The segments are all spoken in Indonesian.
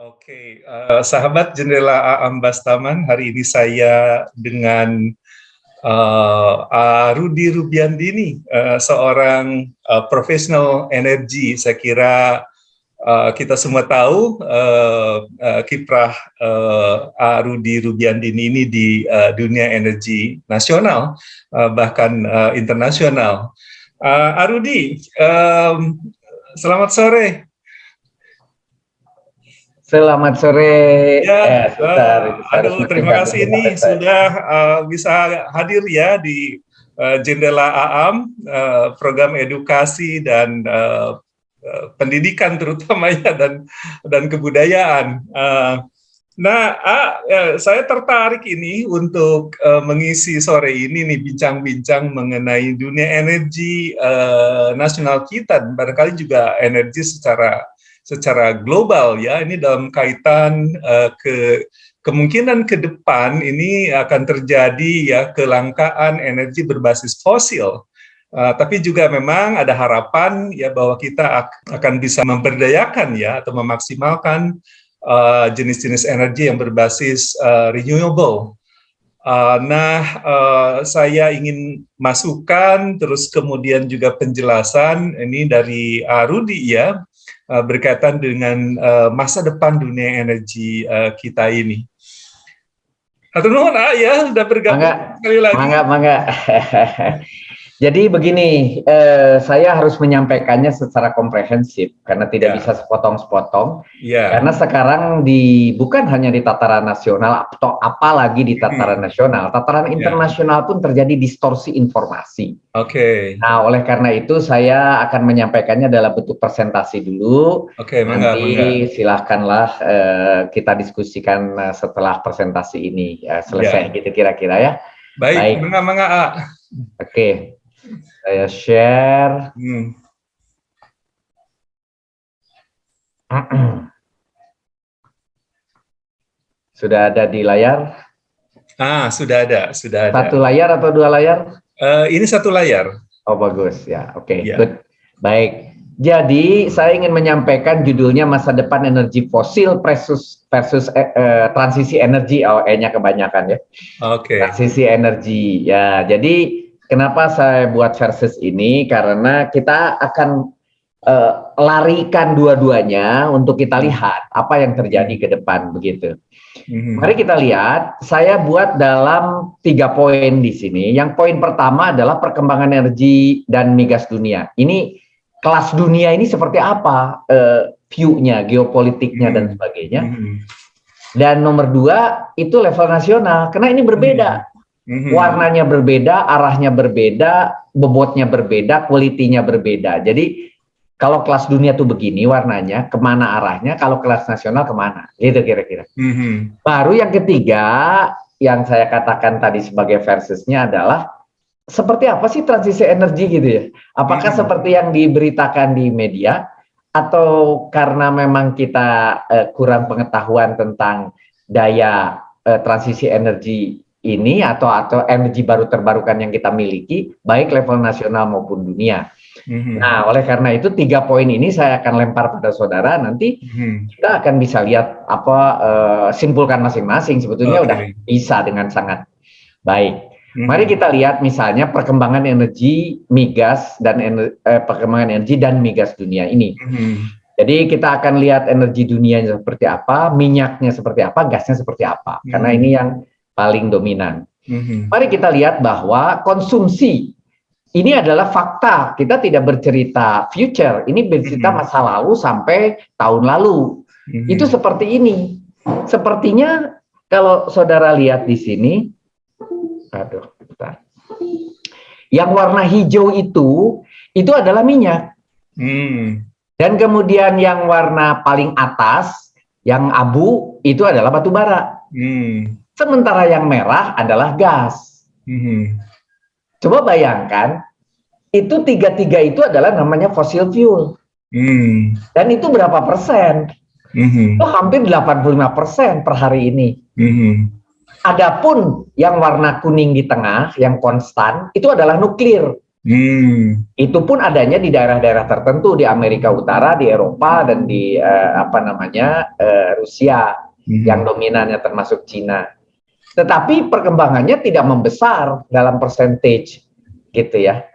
Oke, sahabat Jendela Aam Bastaman, hari ini saya dengan Rudy Rubiandini, seorang profesional energi. Saya kira kita semua tahu kiprah Rudy Rubiandini ini di dunia energi nasional, bahkan internasional. Rudy, selamat sore. Selamat sore. Ya, terima kasih ini sudah bisa hadir ya di Jendela Aam, program edukasi dan pendidikan terutamanya dan kebudayaan. Saya tertarik ini untuk mengisi sore ini nih bincang-bincang mengenai dunia energi nasional kita, dan barangkali juga energi secara global ya. Ini dalam kaitan kemungkinan ke depan ini akan terjadi ya kelangkaan energi berbasis fosil. Tapi juga memang ada harapan ya bahwa kita akan bisa memberdayakan ya atau memaksimalkan jenis-jenis energi yang berbasis renewable. Saya ingin masukkan terus kemudian juga penjelasan ini dari Rudy ya, berkaitan dengan masa depan dunia energi kita ini. Atur nuhun ya, sudah bergabung sekali lagi. Mangga. Jadi begini, saya harus menyampaikannya secara komprehensif karena tidak bisa sepotong-sepotong. Karena sekarang bukan hanya di tataran nasional atau apalagi di tataran nasional, tataran internasional pun terjadi distorsi informasi. Nah, oleh karena itu saya akan menyampaikannya dalam bentuk presentasi dulu. Nanti silahkanlah kita diskusikan setelah presentasi ini selesai gitu kira-kira ya. Baik. Mangga. Oke. Saya share. Sudah ada di layar? Sudah ada. Satu layar atau dua layar? Ini satu layar. Oh, bagus ya. Oke, good. Baik. Jadi, saya ingin menyampaikan judulnya masa depan energi fosil versus transisi energi. E-nya kebanyakan ya. Transisi energi. Ya, jadi kenapa saya buat versus ini? Karena kita akan larikan dua-duanya untuk kita lihat apa yang terjadi ke depan begitu. Mari kita lihat, saya buat dalam 3 poin di sini. Yang poin pertama adalah perkembangan energi dan migas dunia. Ini kelas dunia ini seperti apa view-nya, geopolitiknya dan sebagainya. Dan nomor 2 itu level nasional, karena ini berbeda. Warnanya berbeda, arahnya berbeda, bobotnya berbeda, kualitinya berbeda. Jadi kalau kelas dunia tuh begini warnanya, kemana arahnya, kalau kelas nasional kemana, gitu kira-kira. Baru yang ketiga, yang saya katakan tadi sebagai versusnya adalah, seperti apa sih transisi energi gitu ya? Apakah seperti yang diberitakan di media, atau karena memang kita kurang pengetahuan tentang daya transisi energi ini, atau energi baru terbarukan yang kita miliki, baik level nasional maupun dunia. Nah, oleh karena itu 3 poin ini saya akan lempar pada saudara, nanti kita akan bisa lihat simpulkan masing-masing, sebetulnya udah bisa dengan sangat baik. Mari kita lihat misalnya perkembangan energi migas dan perkembangan energi dan migas dunia ini. Jadi kita akan lihat energi dunia seperti apa, minyaknya seperti apa, gasnya seperti apa, karena ini yang paling dominan. Mari kita lihat bahwa konsumsi ini adalah fakta. Kita tidak bercerita future, ini bercerita masa lalu sampai tahun lalu. Itu seperti ini. Sepertinya kalau saudara lihat di sini, yang warna hijau itu adalah minyak. Dan kemudian yang warna paling atas, yang abu, itu adalah batu bara. Sementara yang merah adalah gas. Coba bayangkan, itu tiga-tiga itu adalah namanya fossil fuel. Dan itu berapa persen? Itu hampir 85% per hari ini. Adapun yang warna kuning di tengah, yang konstan, itu adalah nuklir. Itu pun adanya di daerah-daerah tertentu di Amerika Utara, di Eropa, dan di Rusia yang dominannya termasuk Cina. Tetapi perkembangannya tidak membesar dalam percentage, gitu ya.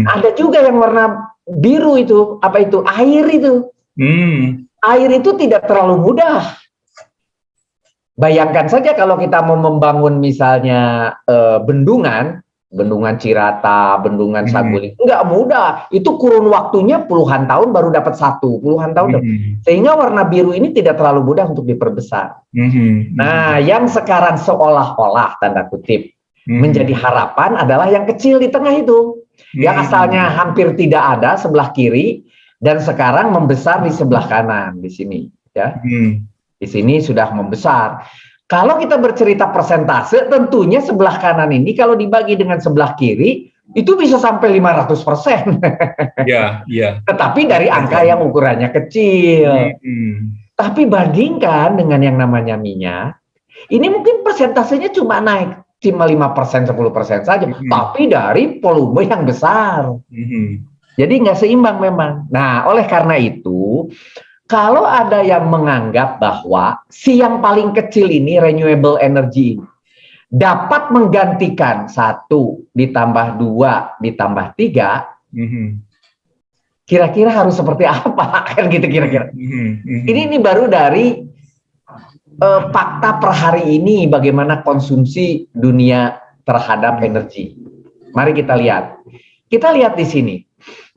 Ada juga yang warna biru itu, apa itu? Air itu. Air itu tidak terlalu mudah. Bayangkan saja kalau kita mau membangun misalnya bendungan Cirata, bendungan Saguling, nggak mudah. Itu kurun waktunya puluhan tahun baru dapat satu, puluhan tahun. Sehingga warna biru ini tidak terlalu mudah untuk diperbesar. Nah, yang sekarang seolah-olah tanda kutip menjadi harapan adalah yang kecil di tengah itu, yang asalnya hampir tidak ada sebelah kiri dan sekarang membesar di sebelah kanan di sini, ya. Di sini sudah membesar. Kalau kita bercerita persentase, tentunya sebelah kanan ini kalau dibagi dengan sebelah kiri, itu bisa sampai 500%. Ya, ya. Tetapi dari angka yang ukurannya kecil. Tapi bandingkan dengan yang namanya minyak, ini mungkin persentasenya cuma naik, cuma 5%, 10% saja. Tapi dari volume yang besar. Jadi nggak seimbang memang. Nah, oleh karena itu, kalau ada yang menganggap bahwa si yang paling kecil ini, renewable energy, dapat menggantikan 1 ditambah 2 ditambah 3, kira-kira harus seperti apa? Kan gitu kira-kira. Ini baru dari fakta per hari ini bagaimana konsumsi dunia terhadap energi. Mari kita lihat. Kita lihat di sini.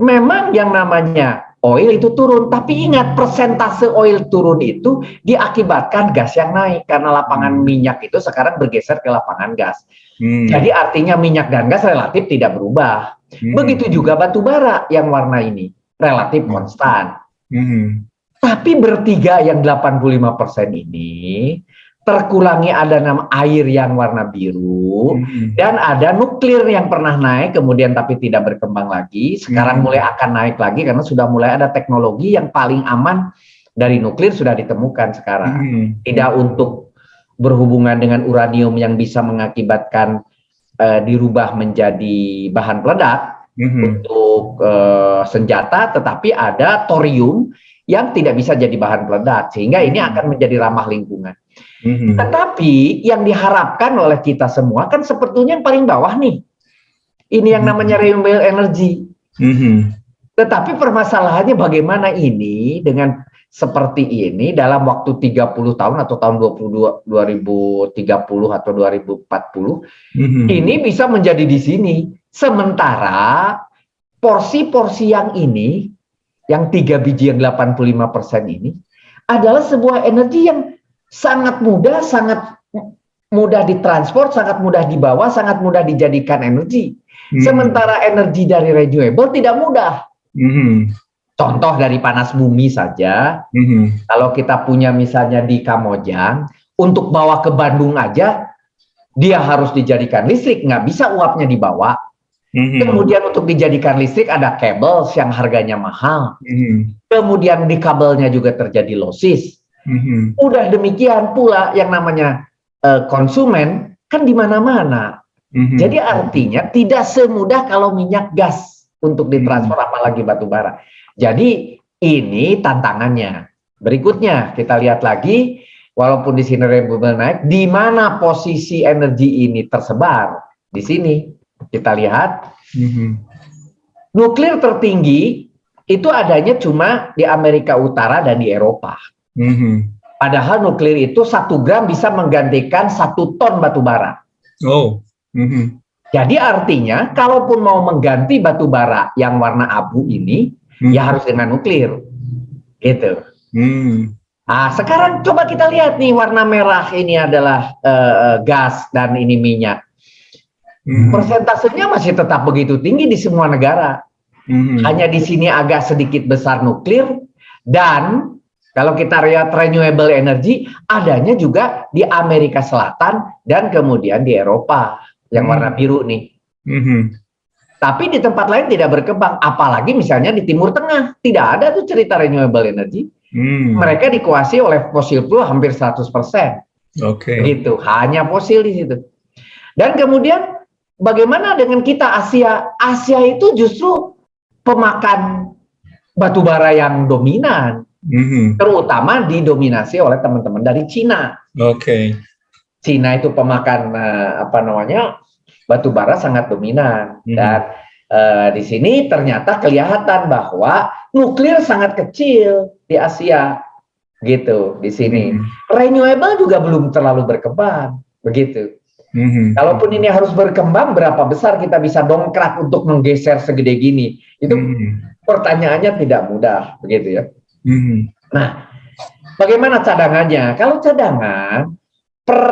Memang yang namanya oil itu turun, tapi ingat persentase oil turun itu diakibatkan gas yang naik karena lapangan minyak itu sekarang bergeser ke lapangan gas. Jadi artinya minyak dan gas relatif tidak berubah. Begitu juga batu bara yang warna ini relatif konstan. Tapi bertiga yang 85% ini terkurangi ada nama air yang warna biru dan ada nuklir yang pernah naik kemudian tapi tidak berkembang lagi, sekarang mulai akan naik lagi karena sudah mulai ada teknologi yang paling aman dari nuklir sudah ditemukan sekarang. Tidak untuk berhubungan dengan uranium yang bisa mengakibatkan dirubah menjadi bahan peledak untuk senjata, tetapi ada thorium yang tidak bisa jadi bahan peledak sehingga ini akan menjadi ramah lingkungan. Tetapi yang diharapkan oleh kita semua kan sebetulnya yang paling bawah nih. Ini yang namanya renewable energy. Tetapi permasalahannya bagaimana ini dengan seperti ini dalam waktu 30 tahun atau tahun 2030 atau 2040 ini bisa menjadi di sini. Sementara porsi-porsi yang ini, yang 3 biji yang 85% ini adalah sebuah energi yang sangat mudah ditransport, sangat mudah dibawa, sangat mudah dijadikan energi. Sementara energi dari renewable tidak mudah. Contoh dari panas bumi saja, kalau kita punya misalnya di Kamojang, untuk bawa ke Bandung aja, dia harus dijadikan listrik, nggak bisa uapnya dibawa. Kemudian untuk dijadikan listrik ada kabel yang harganya mahal. Kemudian di kabelnya juga terjadi losses. Udah demikian pula yang namanya konsumen kan di mana-mana. Jadi artinya tidak semudah kalau minyak gas untuk ditransfer apalagi batu bara. Jadi ini tantangannya. Berikutnya kita lihat lagi, walaupun di sini renewable naik, di mana posisi energi ini tersebar? Di sini kita lihat nuklir tertinggi itu adanya cuma di Amerika Utara dan di Eropa. Padahal nuklir itu 1 gram bisa menggantikan 1 ton batu bara. Jadi artinya kalaupun mau mengganti batu bara yang warna abu ini, ya harus dengan nuklir. Gitu. Nah, sekarang coba kita lihat nih warna merah ini adalah gas dan ini minyak. Persentasenya masih tetap begitu tinggi di semua negara. Hanya di sini agak sedikit besar nuklir dan kalau kita lihat renewable energy, adanya juga di Amerika Selatan dan kemudian di Eropa, yang warna biru nih. Tapi di tempat lain tidak berkembang, apalagi misalnya di Timur Tengah, tidak ada tuh cerita renewable energy. Mereka dikuasai oleh fosil fuel hampir 100%. Gitu, hanya fosil di situ. Dan kemudian bagaimana dengan kita Asia? Asia itu justru pemakan batu bara yang dominan, terutama didominasi oleh teman-teman dari Cina. Cina itu pemakan batu bara sangat dominan, dan di sini ternyata kelihatan bahwa nuklir sangat kecil di Asia, gitu. Di sini renewable juga belum terlalu berkembang, begitu. Kalaupun ini harus berkembang, berapa besar kita bisa dongkrak untuk menggeser segede gini? Itu pertanyaannya tidak mudah, begitu ya. Nah, bagaimana cadangannya? Kalau cadangan per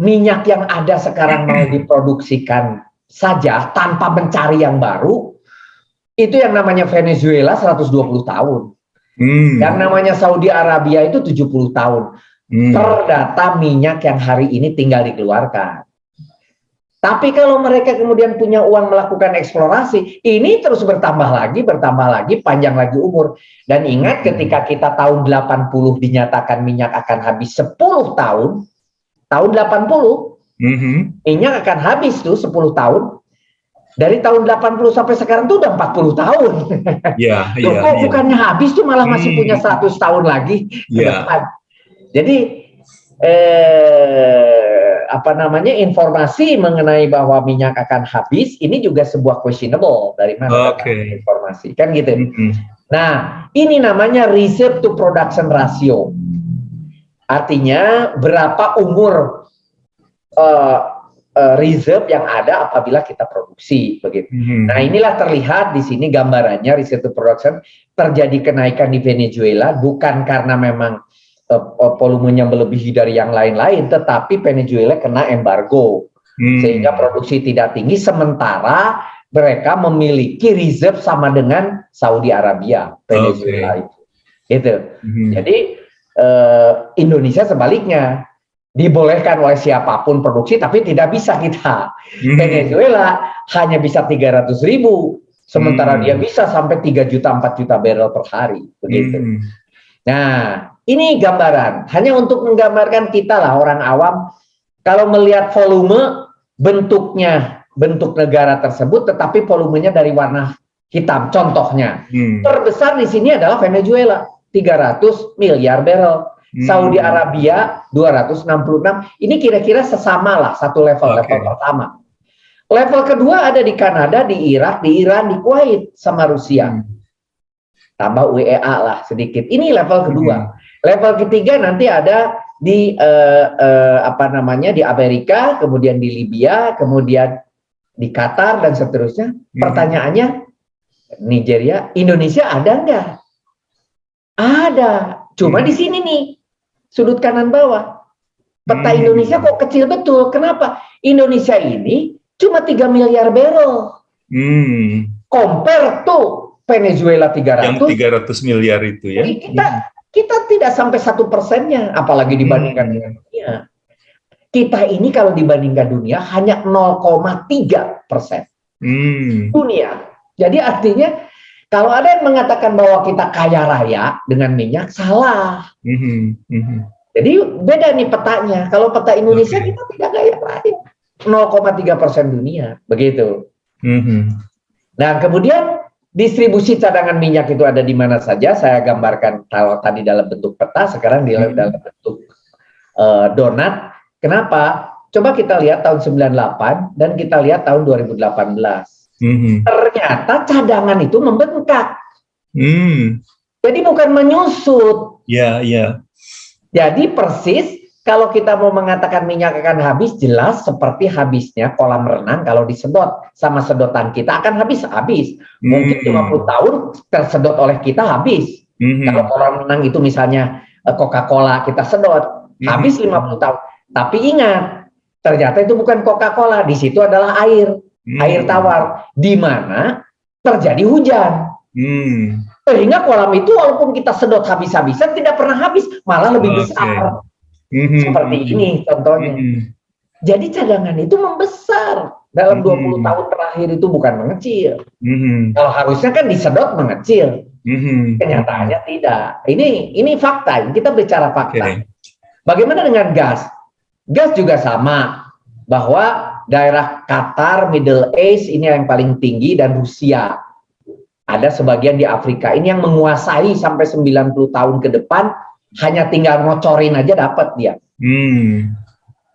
minyak yang ada sekarang mau diproduksikan saja tanpa mencari yang baru, itu yang namanya Venezuela 120 tahun. Yang namanya Saudi Arabia itu 70 tahun. Per data minyak yang hari ini tinggal dikeluarkan. Tapi kalau mereka kemudian punya uang melakukan eksplorasi, ini terus bertambah lagi, panjang lagi umur. Dan ingat ketika kita tahun 80 dinyatakan minyak akan habis 10 tahun, tahun 80, minyak akan habis tuh 10 tahun. Dari tahun 80 sampai sekarang tuh udah 40 tahun. Bukannya habis tuh malah masih punya 100 tahun lagi ke depan. Jadi informasi mengenai bahwa minyak akan habis ini juga sebuah questionable, dari mana informasi, kan gitu. Nah, ini namanya reserve to production ratio. Artinya berapa umur reserve yang ada apabila kita produksi, begitu. Nah, inilah terlihat di sini gambarannya reserve to production. Terjadi kenaikan di Venezuela bukan karena memang volumenya melebihi dari yang lain-lain, tetapi Venezuela kena embargo sehingga produksi tidak tinggi, sementara mereka memiliki reserve sama dengan Saudi Arabia, Venezuela itu. Gitu. Jadi Indonesia sebaliknya, dibolehkan oleh siapapun produksi, tapi tidak bisa kita. Venezuela hanya bisa 300.000, sementara dia bisa sampai 3 juta, 4 juta barrel per hari, begitu. Nah, ini gambaran, hanya untuk menggambarkan kita lah orang awam, kalau melihat volume, bentuk negara tersebut, tetapi volumenya dari warna hitam. Contohnya, terbesar di sini adalah Venezuela, 300 miliar barrel. Saudi Arabia 266. Ini kira-kira sesama lah, satu level pertama. Level kedua ada di Kanada, di Irak, di Iran, di Kuwait sama Rusia. Tambah UEA lah sedikit. Ini level kedua. Level ketiga nanti ada di di Amerika, kemudian di Libya, kemudian di Qatar dan seterusnya. Pertanyaannya, Nigeria, Indonesia ada nggak? Ada. Cuma di sini nih, sudut kanan bawah. Peta Indonesia kok kecil betul. Kenapa? Indonesia ini cuma 3 miliar barrel. Compare tuh Venezuela 300. Yang 300 miliar itu ya. Jadi kita tidak sampai 1%-nya, apalagi dibandingkan dengan dunia. Kita ini kalau dibandingkan dunia hanya 0,3% dunia. Jadi artinya kalau ada yang mengatakan bahwa kita kaya raya dengan minyak, salah. Jadi beda nih petanya. Kalau peta Indonesia kita tidak kaya raya, 0,3% dunia, begitu. Nah, kemudian distribusi cadangan minyak itu ada di mana saja. Saya gambarkan kalau tadi dalam bentuk peta, sekarang dalam bentuk donat. Kenapa? Coba kita lihat tahun 98 dan kita lihat tahun 2018. Ternyata cadangan itu membengkak. Jadi bukan menyusut. Jadi persis kalau kita mau mengatakan minyak akan habis, jelas seperti habisnya kolam renang kalau disedot sama sedotan kita akan habis. Mungkin 50 tahun tersedot oleh kita habis. Kalau kolam renang itu misalnya Coca-Cola kita sedot, habis 50 tahun. Tapi ingat, ternyata itu bukan Coca-Cola, di situ adalah air tawar, di mana terjadi hujan. Sehingga kolam itu walaupun kita sedot habis-habisan tidak pernah habis, malah lebih besar. Seperti ini contohnya. Jadi cadangan itu membesar dalam 20 tahun terakhir, itu bukan mengecil. Kalau harusnya kan disedot mengecil. Kenyataannya tidak. Ini fakta, kita bicara fakta. Bagaimana dengan gas? Gas juga sama, bahwa daerah Qatar, Middle East ini yang paling tinggi, dan Rusia. Ada sebagian di Afrika. Ini yang menguasai sampai 90 tahun ke depan, hanya tinggal ngocorin aja dapat dia.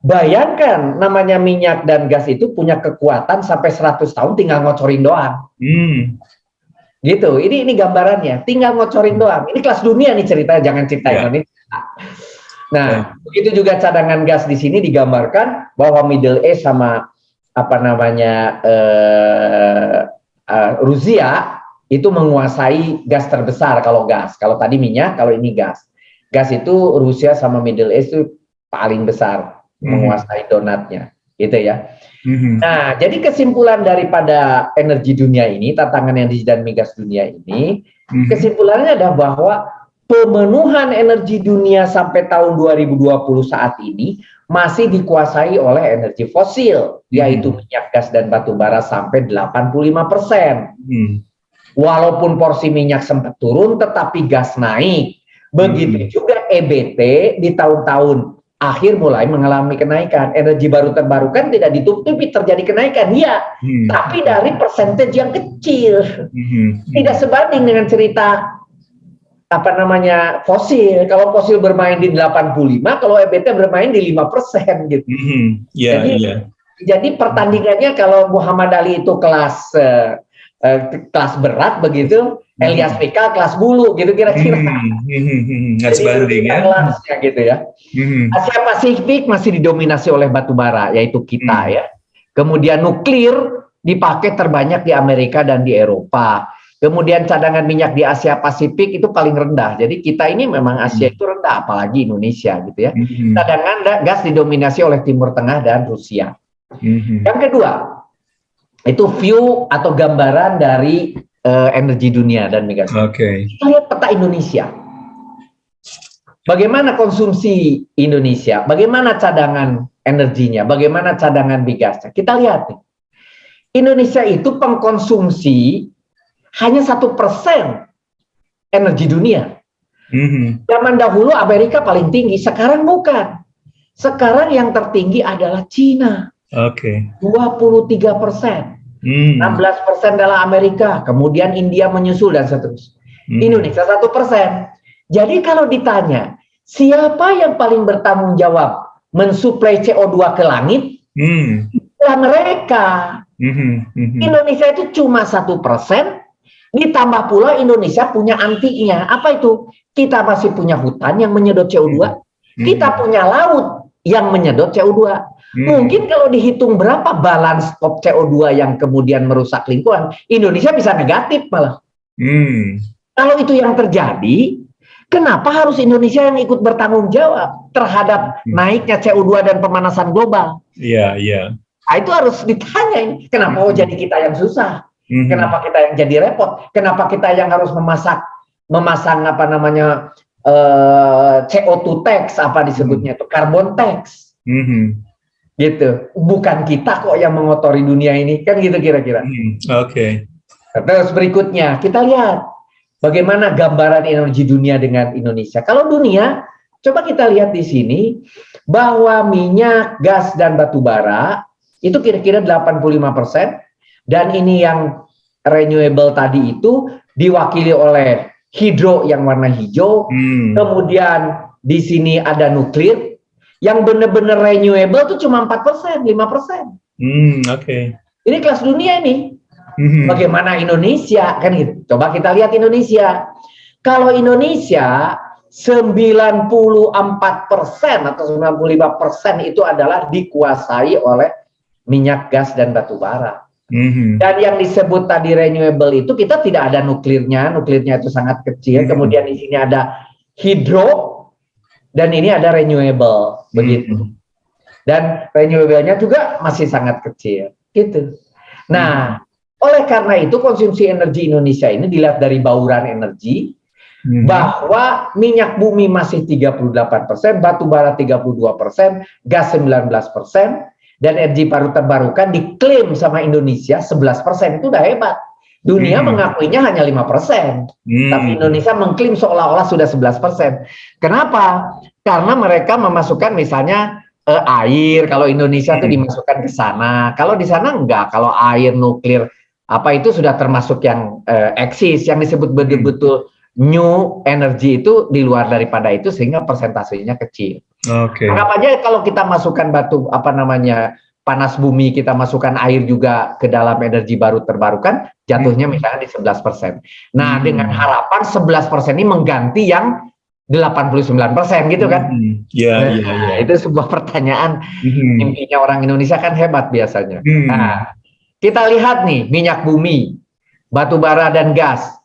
Bayangkan, namanya minyak dan gas itu punya kekuatan sampai 100 tahun tinggal ngocorin doang. Gitu, ini gambarannya, tinggal ngocorin doang. Ini kelas dunia nih ceritanya, jangan cerita Indonesia. Nah, begitu juga cadangan gas di sini digambarkan bahwa Middle East sama apa namanya Rusia itu menguasai gas terbesar kalau gas. Kalau tadi minyak, kalau ini gas. Gas itu Rusia sama Middle East itu paling besar menguasai donatnya, gitu ya. Nah, jadi kesimpulan daripada energi dunia ini, tantangan energi dan migas dunia ini, kesimpulannya adalah bahwa pemenuhan energi dunia sampai tahun 2020 saat ini masih dikuasai oleh energi fosil, yaitu minyak, gas, dan batu bara sampai 85%. Walaupun porsi minyak sempat turun, tetapi gas naik. Begitu juga EBT di tahun-tahun akhir mulai mengalami kenaikan. Energi baru terbarukan tidak ditutupi terjadi kenaikan, ya, tapi dari persentage yang kecil. Tidak sebanding dengan cerita apa namanya fosil. Kalau fosil bermain di 85, kalau EBT bermain di 5% gitu. Jadi pertandingannya kalau Muhammad Ali itu kelas berat begitu, Elias Pikal kelas bulu gitu kira-kira. Sebanding ya. Kelasnya gitu ya. Asia Pasifik masih didominasi oleh batu bara, yaitu kita ya. Kemudian nuklir dipakai terbanyak di Amerika dan di Eropa. Kemudian cadangan minyak di Asia Pasifik itu paling rendah. Jadi kita ini memang Asia itu rendah, apalagi Indonesia gitu ya. Cadangan gas didominasi oleh Timur Tengah dan Rusia. Yang kedua, itu view atau gambaran dari energi dunia dan migas. Kita lihat peta Indonesia. Bagaimana konsumsi Indonesia? Bagaimana cadangan energinya? Bagaimana cadangan migasnya? Kita lihat nih. Indonesia itu pengkonsumsi hanya 1% energi dunia. Zaman dahulu Amerika paling tinggi, sekarang bukan. Sekarang yang tertinggi adalah Cina. 23%. 16% adalah Amerika, kemudian India menyusul dan seterusnya. Indonesia 1%. Jadi kalau ditanya, siapa yang paling bertanggung jawab mensuplai CO2 ke langit? Ya mereka. Indonesia itu cuma 1%, ditambah pula Indonesia punya antinya. Apa itu? Kita masih punya hutan yang menyedot CO2, kita punya laut yang menyedot CO2. Mungkin kalau dihitung berapa balance of CO2 yang kemudian merusak lingkungan, Indonesia bisa negatif malah. Kalau itu yang terjadi, kenapa harus Indonesia yang ikut bertanggung jawab terhadap naiknya CO2 dan pemanasan global? Nah, itu harus ditanya, kenapa jadi kita yang susah? Kenapa kita yang jadi repot? Kenapa kita yang harus memasang apa namanya CO2 tax, apa disebutnya itu, carbon tax? Gitu, bukan kita kok yang mengotori dunia ini, kan gitu kira-kira. Terus berikutnya kita lihat bagaimana gambaran energi dunia dengan Indonesia. Kalau dunia, coba kita lihat di sini bahwa minyak, gas, dan batu bara itu kira-kira 85%, dan ini yang renewable tadi itu diwakili oleh hidro yang warna hijau, kemudian di sini ada nuklir. Yang benar-benar renewable itu cuma 4%, 5%. Ini kelas dunia ini. Bagaimana Indonesia? Kan gitu. Coba kita lihat Indonesia. Kalau Indonesia 94% atau 95% itu adalah dikuasai oleh minyak, gas, dan batu bara. Dan yang disebut tadi renewable itu kita tidak ada nuklirnya itu sangat kecil. Kemudian di sini ada hidro. Dan ini ada renewable, begitu. Dan renewable-nya juga masih sangat kecil, gitu. Nah, oleh karena itu konsumsi energi Indonesia ini dilihat dari bauran energi, bahwa minyak bumi masih 38%, batu bara 32%, gas 19%, dan energi baru terbarukan diklaim sama Indonesia 11%, itu udah hebat. Dunia mengakuinya hanya 5%, tapi Indonesia mengklaim seolah-olah sudah 11%. Kenapa? Karena mereka memasukkan misalnya air. Kalau Indonesia tuh dimasukkan ke sana. Kalau di sana enggak. Kalau air, nuklir, apa itu sudah termasuk yang eksis, yang disebut betul-betul new energy itu di luar daripada itu sehingga persentasenya kecil. Anggap aja kalau kita masukkan batu panas bumi, kita masukkan air juga ke dalam energi baru terbarukan, jatuhnya misalnya di 11%. Nah, dengan harapan 11% ini mengganti yang 89% gitu kan? Iya. Itu sebuah pertanyaan. Intinya orang Indonesia kan hebat biasanya. Nah, kita lihat nih minyak bumi, batu bara dan gas.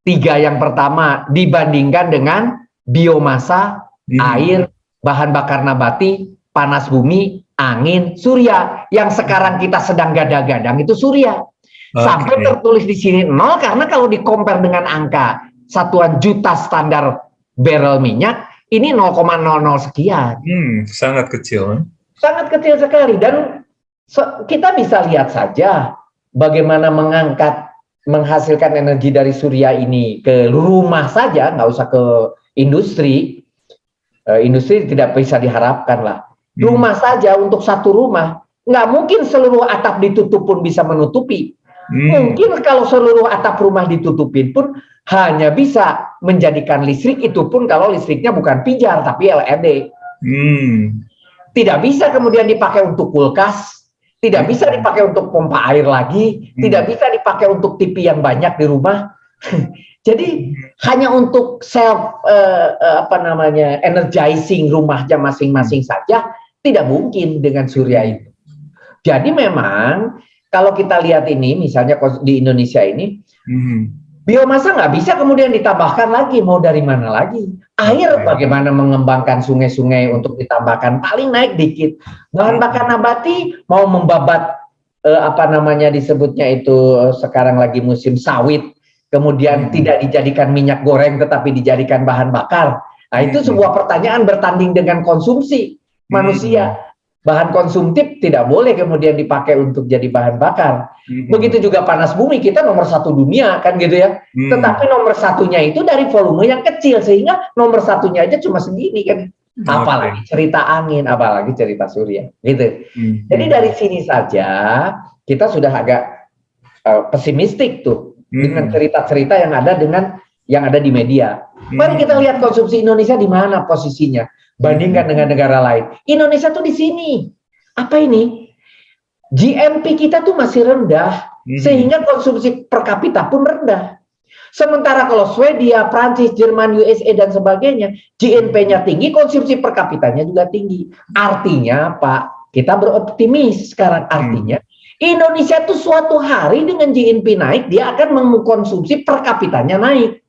3 yang pertama dibandingkan dengan biomasa, air, bahan bakar nabati, panas bumi, angin, surya. Yang sekarang kita sedang gadang-gadang itu surya. Sampai tertulis di sini 0 karena kalau di-compare dengan angka satuan juta standar barrel minyak, ini 0,00 sekian. Sangat kecil. Sangat kecil sekali. Dan kita bisa lihat saja bagaimana menghasilkan energi dari surya ini ke rumah saja, nggak usah ke industri. Industri tidak bisa diharapkan lah. Rumah saja untuk satu rumah, nggak mungkin seluruh atap ditutup pun bisa menutupi. Mungkin kalau seluruh atap rumah ditutupin pun hanya bisa menjadikan listrik, itu pun kalau listriknya bukan pijar tapi LED. Tidak bisa kemudian dipakai untuk kulkas, tidak bisa dipakai untuk pompa air lagi, tidak bisa dipakai untuk TV yang banyak di rumah. Jadi hanya untuk self energizing rumahnya masing-masing saja tidak mungkin dengan surya itu. Jadi memang kalau kita lihat ini misalnya di Indonesia ini, biomasa nggak bisa kemudian ditambahkan lagi, mau dari mana lagi? Air bagaimana mengembangkan sungai-sungai untuk ditambahkan, paling naik dikit. Bahan bakar nabati mau membabat disebutnya itu sekarang lagi musim sawit, kemudian tidak dijadikan minyak goreng tetapi dijadikan bahan bakar. Nah itu sebuah pertanyaan bertanding dengan konsumsi manusia. Bahan konsumtif tidak boleh kemudian dipakai untuk jadi bahan bakar. Begitu juga panas bumi, kita nomor 1 dunia kan gitu ya. Tetapi nomor 1-nya itu dari volume yang kecil sehingga nomor 1-nya aja cuma segini kan. Apalagi cerita angin, apalagi cerita surya gitu. Jadi dari sini saja kita sudah agak pesimistik tuh dengan cerita-cerita yang ada di media. Mari kita lihat konsumsi Indonesia di mana posisinya. Bandingkan dengan negara lain. Indonesia tuh di sini. Apa ini? GNP kita tuh masih rendah, sehingga konsumsi per kapita pun rendah. Sementara kalau Swedia, Prancis, Jerman, USA dan sebagainya, GNP-nya tinggi, konsumsi per kapitanya juga tinggi. Artinya, Pak, kita beroptimis sekarang. Artinya, Indonesia tuh suatu hari dengan GNP naik, dia akan mengkonsumsi per kapitanya naik.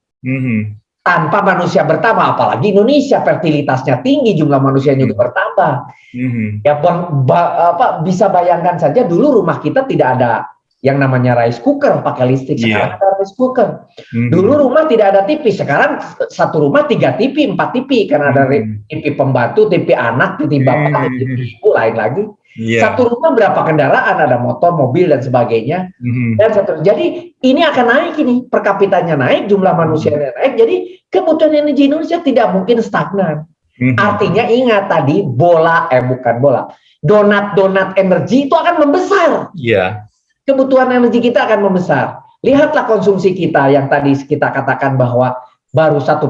Tanpa manusia bertambah, apalagi Indonesia fertilitasnya tinggi, jumlah manusia juga bertambah. Ya bisa bayangkan saja dulu rumah kita tidak ada yang namanya rice cooker pakai listrik, sekarang ada rice cooker. Dulu rumah tidak ada TV, sekarang satu rumah 3 TV, 4 TV karena ada TV pembantu, TV anak, TV bapak, TV ibu, lain lagi. Satu rumah berapa kendaraan, ada motor, mobil dan sebagainya. Jadi ini akan naik, ini per kapitanya naik, jumlah manusianya naik, jadi kebutuhan energi Indonesia tidak mungkin stagnan. Artinya ingat tadi donat energi itu akan membesar. Kebutuhan energi kita akan membesar. Lihatlah konsumsi kita yang tadi kita katakan bahwa baru 1%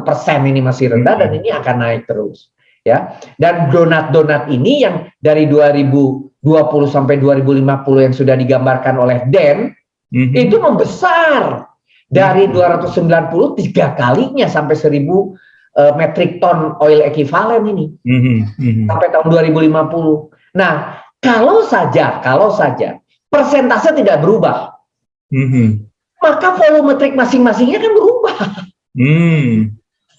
ini masih rendah dan ini akan naik terus. Ya, dan donat ini yang dari 2020 sampai 2050 yang sudah digambarkan oleh DEN itu membesar dari 290 3 kalinya sampai 1000 metrik ton oil ekivalen ini sampai tahun 2050. Nah, kalau saja persentase tidak berubah, maka volumetrik masing-masingnya kan berubah.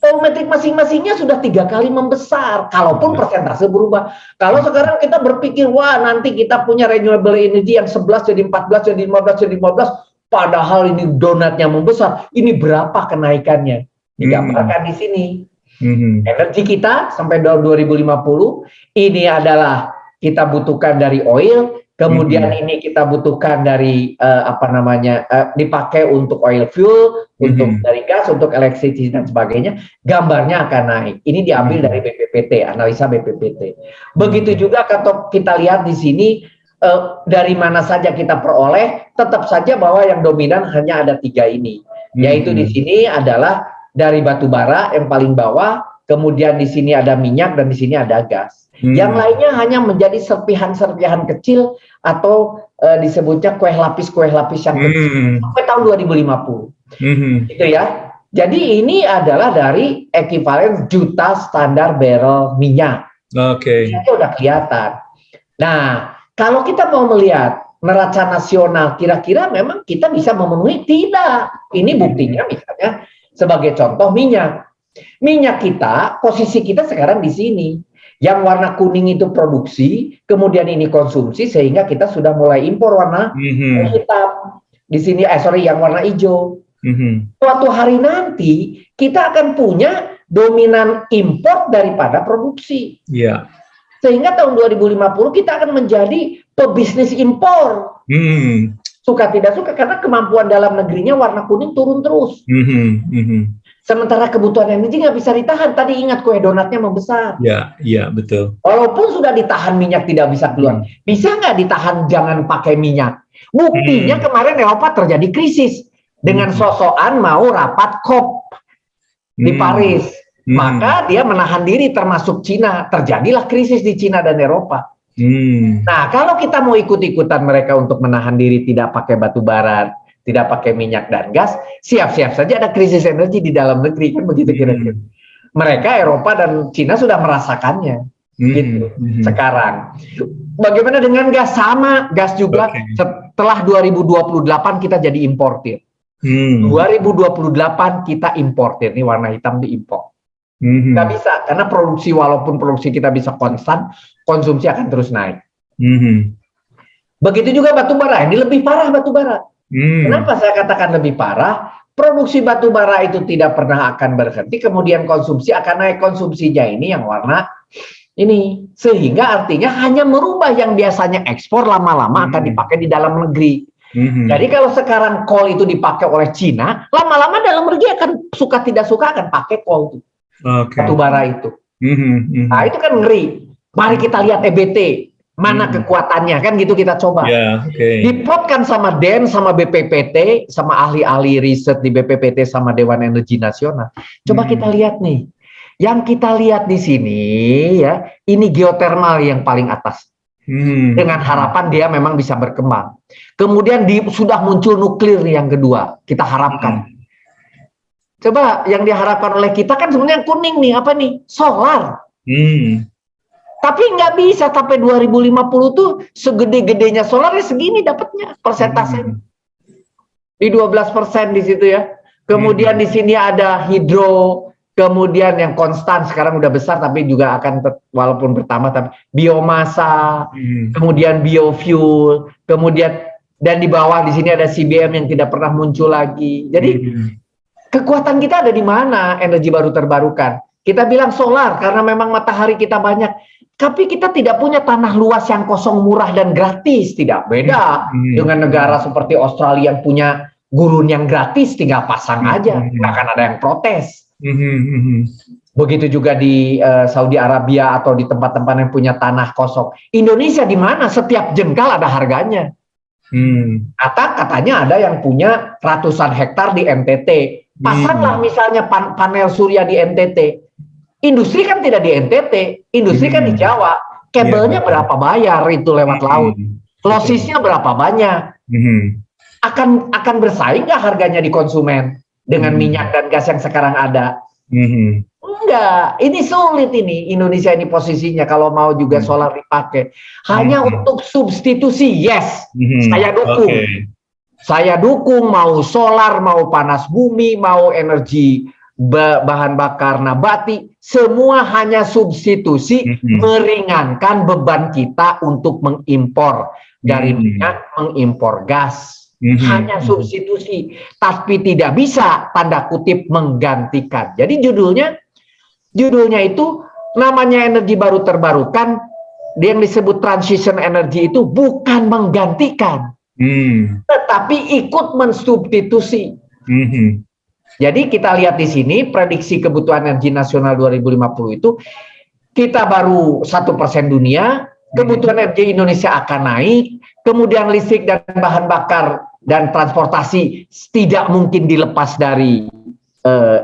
Volumetrik masing-masingnya sudah 3 kali membesar, kalaupun persentase berubah. Kalau sekarang kita berpikir, wah nanti kita punya renewable energy yang 11 jadi 14, jadi 15, jadi 15, padahal ini donatnya membesar, ini berapa kenaikannya? Digambarkan di sini. Energi kita sampai tahun 2050, ini adalah kita butuhkan dari oil, kemudian ini kita butuhkan dari dipakai untuk oil fuel, untuk dari gas, untuk electricity dan sebagainya, gambarnya akan naik. Ini diambil dari BPPT, analisa BPPT. Begitu juga kalau kita lihat di sini dari mana saja kita peroleh, tetap saja bahwa yang dominan hanya ada 3 ini, yaitu di sini adalah dari batu bara yang paling bawah, kemudian di sini ada minyak dan di sini ada gas. Yang lainnya hanya menjadi serpihan-serpihan kecil atau disebutnya kue lapis yang kecil sampai tahun 2050. Gitu ya. Jadi ini adalah dari ekuivalen juta standar barrel minyak. Ini udah kelihatan. Nah, kalau kita mau melihat neraca nasional, kira-kira memang kita bisa memenuhi? Tidak. Ini buktinya misalnya sebagai contoh minyak. Minyak kita, posisi kita sekarang di sini. Yang warna kuning itu produksi, kemudian ini konsumsi, sehingga kita sudah mulai impor warna hitam. Di sini, yang warna hijau. Suatu hari nanti, kita akan punya dominan impor daripada produksi. Sehingga tahun 2050 kita akan menjadi pebisnis impor. Suka tidak suka, karena kemampuan dalam negerinya warna kuning turun terus. Sementara kebutuhan energi nggak bisa ditahan. Tadi ingat kue donatnya membesar. Iya, betul. Walaupun sudah ditahan minyak tidak bisa keluar. Bisa nggak ditahan jangan pakai minyak? Buktinya kemarin Eropa terjadi krisis. Dengan sosokan mau rapat COP di Paris. Maka dia menahan diri termasuk Cina. Terjadilah krisis di Cina dan Eropa. Nah, kalau kita mau ikut-ikutan mereka untuk menahan diri tidak pakai batu bara, tidak pakai minyak dan gas, siap-siap saja ada krisis energi di dalam negeri, kan begitu kira-kira. Mereka Eropa dan Cina sudah merasakannya, gitu. Sekarang, bagaimana dengan gas? Sama, gas juga. Setelah 2028 kita jadi importir. 2028 kita importir, ini warna hitam diimpor. Nggak bisa, karena walaupun produksi kita bisa konstan, konsumsi akan terus naik. Begitu juga batu bara, ini lebih parah batu bara. Kenapa saya katakan lebih parah? Produksi batu bara itu tidak pernah akan berhenti, kemudian konsumsi akan naik. Konsumsinya ini yang warna ini, sehingga artinya hanya merubah yang biasanya ekspor lama-lama akan dipakai di dalam negeri. Jadi kalau sekarang coal itu dipakai oleh Cina, lama-lama dalam negeri akan suka tidak suka akan pakai coal itu, batu bara itu. Nah itu kan ngeri. Mari kita lihat EBT. Mana kekuatannya, kan gitu kita coba. Diplotkan sama DEN, sama BPPT, sama ahli-ahli riset di BPPT, sama Dewan Energi Nasional. Coba kita lihat nih. Yang kita lihat di sini, ya, ini geotermal yang paling atas. Dengan harapan dia memang bisa berkembang. Kemudian sudah muncul nuklir yang kedua, kita harapkan. Coba yang diharapkan oleh kita kan sebenarnya yang kuning nih, apa nih? Solar. Tapi nggak bisa sampai 2050 tuh segede-gedenya solarnya segini dapatnya persentasenya. Di 12% di situ ya. Kemudian di sini ada hidro, kemudian yang konstan sekarang udah besar tapi juga akan walaupun bertambah, tapi biomasa, kemudian biofuel, kemudian dan di bawah di sini ada CBM yang tidak pernah muncul lagi. Jadi kekuatan kita ada di mana? Energi baru terbarukan. Kita bilang solar karena memang matahari kita banyak. Tapi kita tidak punya tanah luas yang kosong, murah, dan gratis. Tidak beda dengan negara seperti Australia yang punya gurun yang gratis, tinggal pasang aja. Nggak akan ada yang protes. Begitu juga di Saudi Arabia atau di tempat-tempat yang punya tanah kosong. Indonesia di mana? Setiap jengkal ada harganya. Katanya ada yang punya ratusan hektar di NTT. Pasanglah misalnya panel surya di NTT. Industri kan tidak di NTT, industri kan di Jawa. Kabelnya berapa bayar itu lewat laut? Lossesnya berapa banyak? Akan bersaing nggak harganya di konsumen dengan minyak dan gas yang sekarang ada? Enggak, ini sulit ini. Indonesia ini posisinya kalau mau juga solar dipakai. Hanya untuk substitusi, yes, saya dukung. Saya dukung mau solar, mau panas bumi, mau energi bahan bakar nabati, semua hanya substitusi, meringankan beban kita untuk mengimpor dari minyak, mengimpor gas. Hanya substitusi, tapi tidak bisa tanda kutip menggantikan. Jadi judulnya itu namanya energi baru terbarukan, yang disebut transition energy itu bukan menggantikan, tetapi ikut mensubstitusi. Jadi kita lihat di sini prediksi kebutuhan energi nasional 2050 itu kita baru 1% dunia, kebutuhan energi Indonesia akan naik, kemudian listrik dan bahan bakar dan transportasi tidak mungkin dilepas dari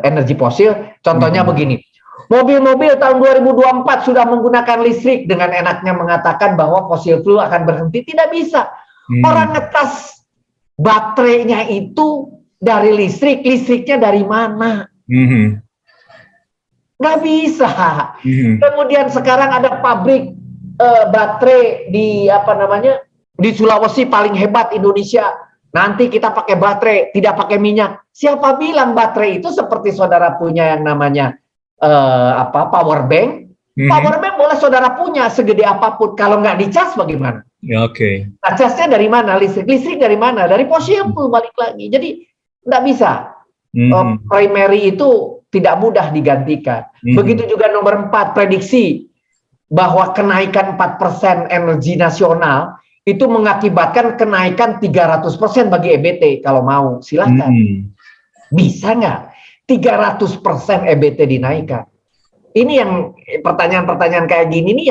energi fosil. Contohnya begini, mobil-mobil tahun 2024 sudah menggunakan listrik, dengan enaknya mengatakan bahwa fosil fuel akan berhenti. Tidak bisa. Orang ngetas baterainya itu dari listrik, listriknya dari mana? Nggak bisa. Kemudian sekarang ada pabrik baterai di di Sulawesi paling hebat Indonesia. Nanti kita pakai baterai, tidak pakai minyak. Siapa bilang baterai itu seperti saudara punya yang namanya power bank? Power bank boleh saudara punya segede apapun, kalau nggak dicas bagaimana? Nah, casnya dari mana? Listrik dari mana? Dari fosil fuel, balik lagi. Jadi nggak bisa. Primary itu tidak mudah digantikan. Begitu juga nomor 4, prediksi bahwa kenaikan 4% energi nasional itu mengakibatkan kenaikan 300% bagi EBT. Kalau mau, silakan. Bisa nggak 300% EBT dinaikkan? Ini yang pertanyaan-pertanyaan kayak gini nih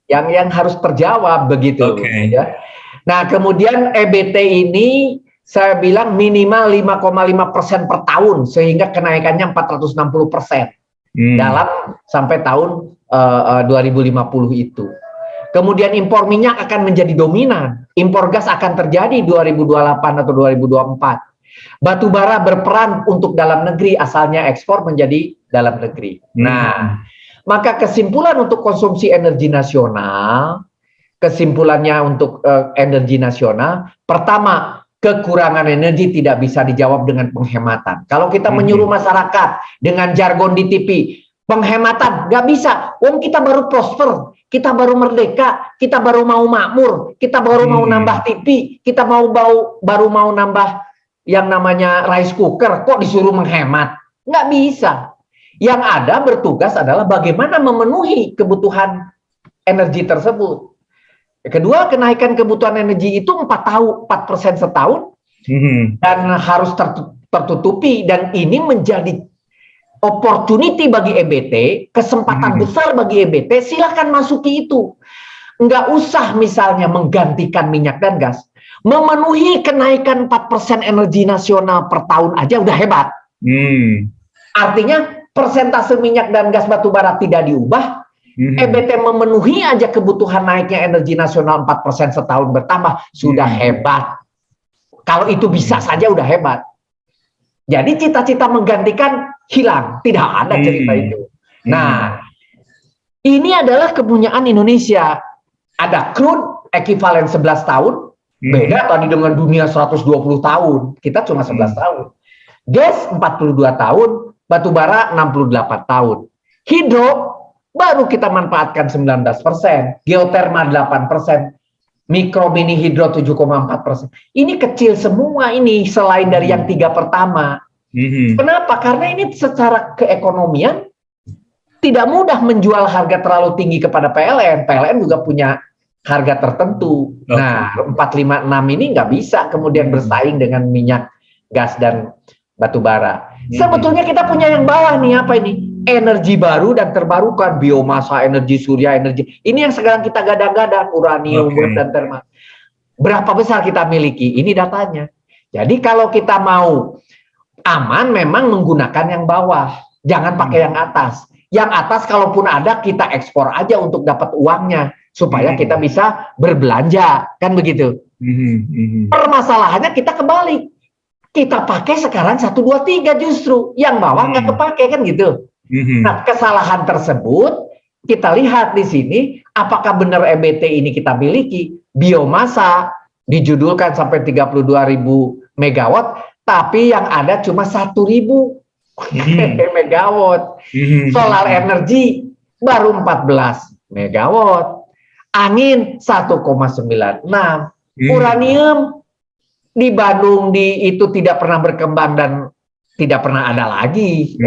yang harus terjawab begitu. Ya. Nah, kemudian EBT ini saya bilang minimal 5,5% per tahun, sehingga kenaikannya 460% dalam sampai tahun 2050 itu. Kemudian impor minyak akan menjadi dominan, impor gas akan terjadi 2028 atau 2024. Batu bara berperan untuk dalam negeri, asalnya ekspor menjadi dalam negeri. Nah, maka kesimpulan untuk konsumsi energi nasional, kesimpulannya untuk energi nasional, pertama, kekurangan energi tidak bisa dijawab dengan penghematan. Kalau kita menyuruh masyarakat dengan jargon di TV, penghematan, nggak bisa. Kita baru prosper, kita baru merdeka, kita baru mau makmur, kita baru mau nambah TV, kita baru mau nambah yang namanya rice cooker, kok disuruh menghemat? Nggak bisa. Yang ada bertugas adalah bagaimana memenuhi kebutuhan energi tersebut. Kedua, kenaikan kebutuhan energi itu 4% setahun dan harus tertutupi, dan ini menjadi opportunity bagi EBT, kesempatan besar bagi EBT. Silakan masuki itu. Nggak usah misalnya menggantikan minyak dan gas, memenuhi kenaikan 4% energi nasional per tahun aja udah hebat. Artinya persentase minyak dan gas batu bara tidak diubah, EBT memenuhi aja kebutuhan naiknya energi nasional 4% setahun bertambah, sudah hebat. Kalau itu bisa saja udah hebat. Jadi cita-cita menggantikan hilang, tidak ada cerita itu. Nah, ini adalah kepunyaan Indonesia. Ada crude ekivalen 11 tahun, beda tadi dengan dunia 120 tahun, kita cuma 11 tahun. Gas 42 tahun, batu bara 68 tahun. Hidro baru kita manfaatkan 19%, geotermal 8%, mikro mini hidro 7,4%. Ini kecil semua ini selain dari yang 3 pertama. Kenapa? Karena ini secara keekonomian tidak mudah menjual harga terlalu tinggi kepada PLN. PLN juga punya harga tertentu. Nah, 456 ini nggak bisa kemudian bersaing dengan minyak, gas, dan batu bara. Sebetulnya kita punya yang bawah nih, apa ini? Energi baru dan terbarukan, biomasa, energi surya, energi. Ini yang sekarang kita gadang-gadang, uranium, dan termal. Berapa besar kita miliki? Ini datanya. Jadi kalau kita mau aman, memang menggunakan yang bawah. Jangan pakai yang atas. Yang atas kalaupun ada, kita ekspor aja untuk dapat uangnya. Supaya kita bisa berbelanja. Kan begitu. Permasalahannya kita kebalik. Kita pakai sekarang 1, 2, 3 justru. Yang bawah nggak kepake, kan gitu. Nah, kesalahan tersebut kita lihat di sini, apakah benar EBT ini kita miliki? Biomasa dijudulkan sampai 32.000 megawatt, tapi yang ada cuma 1.000 megawatt. Solar energi baru 14 megawatt. Angin 1,96. Uranium di Bandung itu tidak pernah berkembang dan tidak pernah ada lagi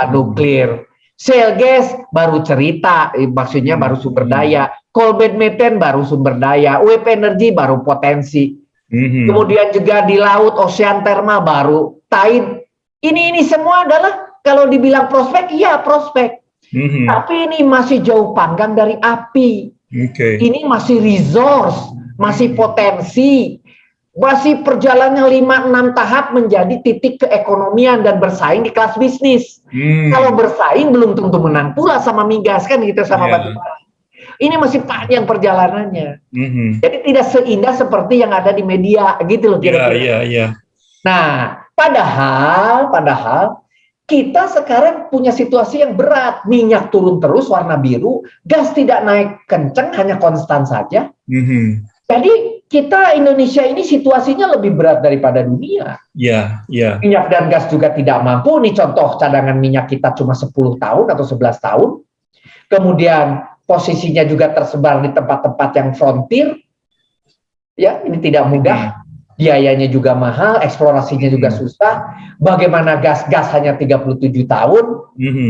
nuklir. Shale gas baru cerita, maksudnya baru sumber daya, coal-bed methane baru sumber daya, wave energy baru potensi. Kemudian juga di laut, ocean thermal baru, tide. Ini semua adalah kalau dibilang prospek, iya prospek. Tapi ini masih jauh panggang dari api. Ini masih resource, masih potensi, masih perjalannya 5-6 tahap menjadi titik keekonomian dan bersaing di kelas bisnis. Kalau bersaing belum tentu menang pula sama migas kan gitu, sama batubara. Ini masih panjang perjalanannya. Jadi tidak seindah seperti yang ada di media gitu loh kira-kira. Nah, padahal kita sekarang punya situasi yang berat. Minyak turun terus warna biru, gas tidak naik kencang, hanya konstan saja. Jadi kita Indonesia ini situasinya lebih berat daripada dunia. Minyak dan gas juga tidak mampu. Ini contoh cadangan minyak kita cuma 10 tahun atau 11 tahun. Kemudian posisinya juga tersebar di tempat-tempat yang frontier. Ya, ini tidak mudah. Biayanya juga mahal, eksplorasinya juga susah. Bagaimana gas hanya 37 tahun.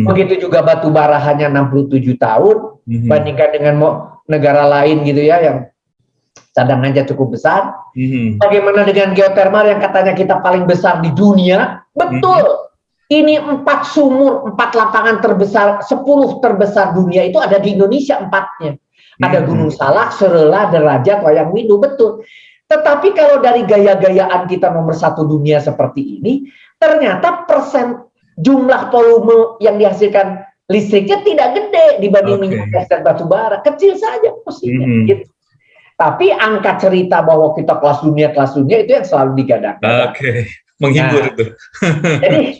Begitu juga batu bara hanya 67 tahun. Bandingkan dengan negara lain gitu ya, yang cadangannya cukup besar. Bagaimana dengan geotermal yang katanya kita paling besar di dunia? Betul. Ini 4 sumur, 4 lapangan terbesar, 10 terbesar dunia itu ada di Indonesia 4-nya. Ada Gunung Salak, Serela, Derajat, Wayang Windu, betul. Tetapi kalau dari gaya-gayaan kita nomor 1 dunia seperti ini, ternyata jumlah volume yang dihasilkan listriknya tidak gede dibanding minyak gas dan batu bara, kecil saja posisinya. Gitu. Tapi angka cerita bahwa kita kelas dunia itu yang selalu digadang-gadang. Menghibur itu. Jadi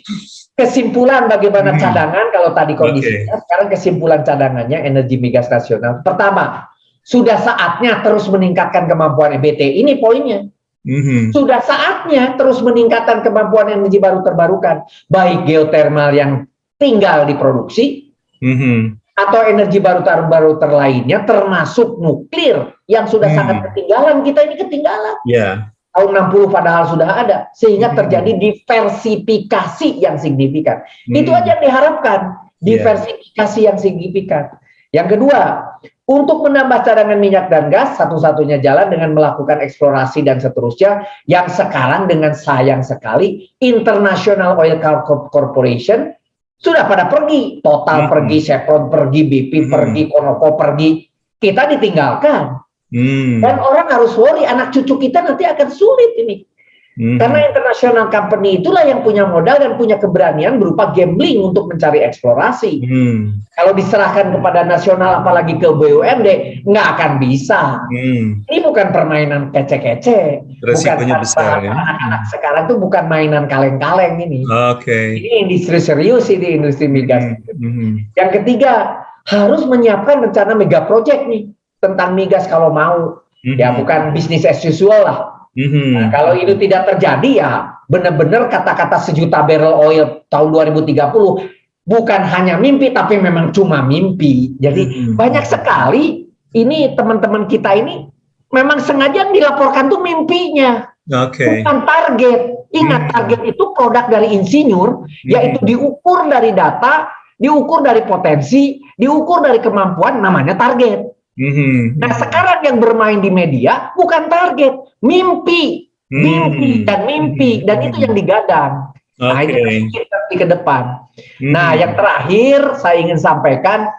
kesimpulan bagaimana cadangan kalau tadi kondisinya, sekarang kesimpulan cadangannya energi migas nasional. Pertama, sudah saatnya terus meningkatkan kemampuan EBT. Ini poinnya. Sudah saatnya terus meningkatkan kemampuan energi baru terbarukan, baik geotermal yang tinggal diproduksi, atau energi baru terlainnya, termasuk nuklir yang sudah sangat ketinggalan. Kita ini ketinggalan. Tahun 60 padahal sudah ada, sehingga terjadi diversifikasi yang signifikan. Itu aja yang diharapkan, diversifikasi yang signifikan. Yang kedua, untuk menambah cadangan minyak dan gas, satu-satunya jalan dengan melakukan eksplorasi dan seterusnya, yang sekarang dengan sayang sekali, International Oil Corporation sudah pada pergi, Total pergi, Chevron pergi, BP pergi, Conoco pergi, kita ditinggalkan. Dan orang harus worry, anak cucu kita nanti akan sulit ini. Karena international company itulah yang punya modal dan punya keberanian berupa gambling untuk mencari eksplorasi. Kalau diserahkan kepada nasional, apalagi ke BUMD, nggak akan bisa. Ini bukan permainan kece-kece. Resikonya besar ya. Anak-anak sekarang tuh bukan mainan kaleng-kaleng ini. Ini industri serius, ini industri migas. Yang ketiga, harus menyiapkan rencana mega project nih tentang migas kalau mau. Ya bukan bisnis as usual lah. Nah, kalau itu tidak terjadi ya benar-benar kata-kata 1 juta barrel oil tahun 2030 bukan hanya mimpi tapi memang cuma mimpi. Jadi banyak sekali ini teman-teman kita ini memang sengaja yang dilaporkan tuh mimpinya, bukan target. Ingat, target itu produk dari insinyur, yaitu diukur dari data, diukur dari potensi, diukur dari kemampuan, namanya target. Nah sekarang yang bermain di media bukan target, mimpi dan itu yang digadang. Nah ini ke depan. Nah yang terakhir saya ingin sampaikan,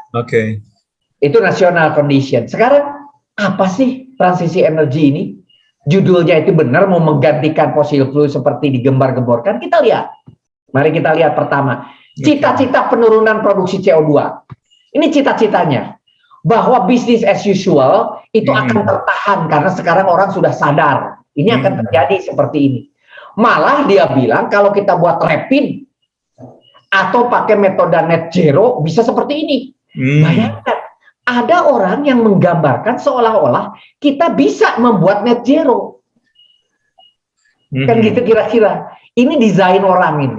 itu national condition. Sekarang apa sih transisi energi ini? Judulnya itu benar mau menggantikan fossil fuel seperti digembar-gemborkan. Kita lihat, mari kita lihat pertama, cita-cita penurunan produksi CO2. Ini cita-citanya. Bahwa bisnis as usual itu akan tertahan karena sekarang orang sudah sadar ini akan terjadi seperti ini. Malah dia bilang kalau kita buat rapid atau pakai metode net zero bisa seperti ini. Bayangkan ada orang yang menggambarkan seolah-olah kita bisa membuat net zero. Kan gitu kira-kira. Ini desain orang ini.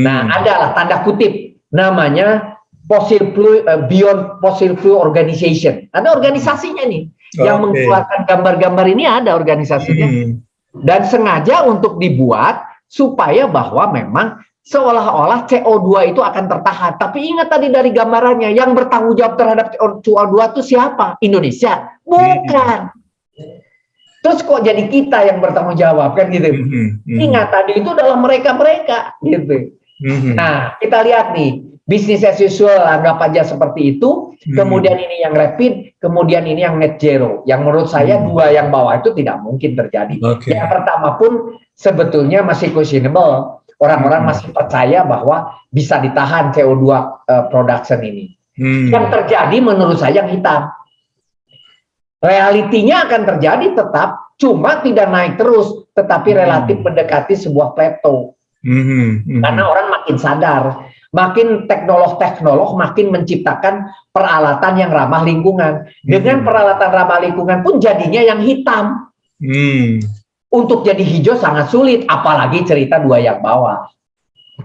Nah, adalah tanda kutip namanya Beyond Fossil Fuel Organization. Ada organisasinya nih yang mengeluarkan gambar-gambar ini, ada organisasinya. Dan sengaja untuk dibuat supaya bahwa memang seolah-olah CO2 itu akan tertahan. Tapi ingat tadi dari gambarannya, yang bertanggung jawab terhadap CO2 itu siapa? Indonesia? Bukan. Terus kok jadi kita yang bertanggung jawab, kan gitu. Ingat tadi itu adalah mereka-mereka, gitu. Nah, kita lihat nih, bisnis as usual, anggap aja seperti itu. Kemudian ini yang rapid, kemudian ini yang net zero. Yang menurut saya dua yang bawah itu tidak mungkin terjadi. Yang pertama pun sebetulnya masih questionable. Orang-orang masih percaya bahwa bisa ditahan CO2 production ini. Yang terjadi menurut saya yang hitam. Realitinya akan terjadi tetap, cuma tidak naik terus, tetapi relatif mendekati sebuah plateau. Karena orang makin sadar, makin teknolog makin menciptakan peralatan yang ramah lingkungan. Dengan peralatan ramah lingkungan pun jadinya yang hitam. Untuk jadi hijau sangat sulit, apalagi cerita dua yang bawah.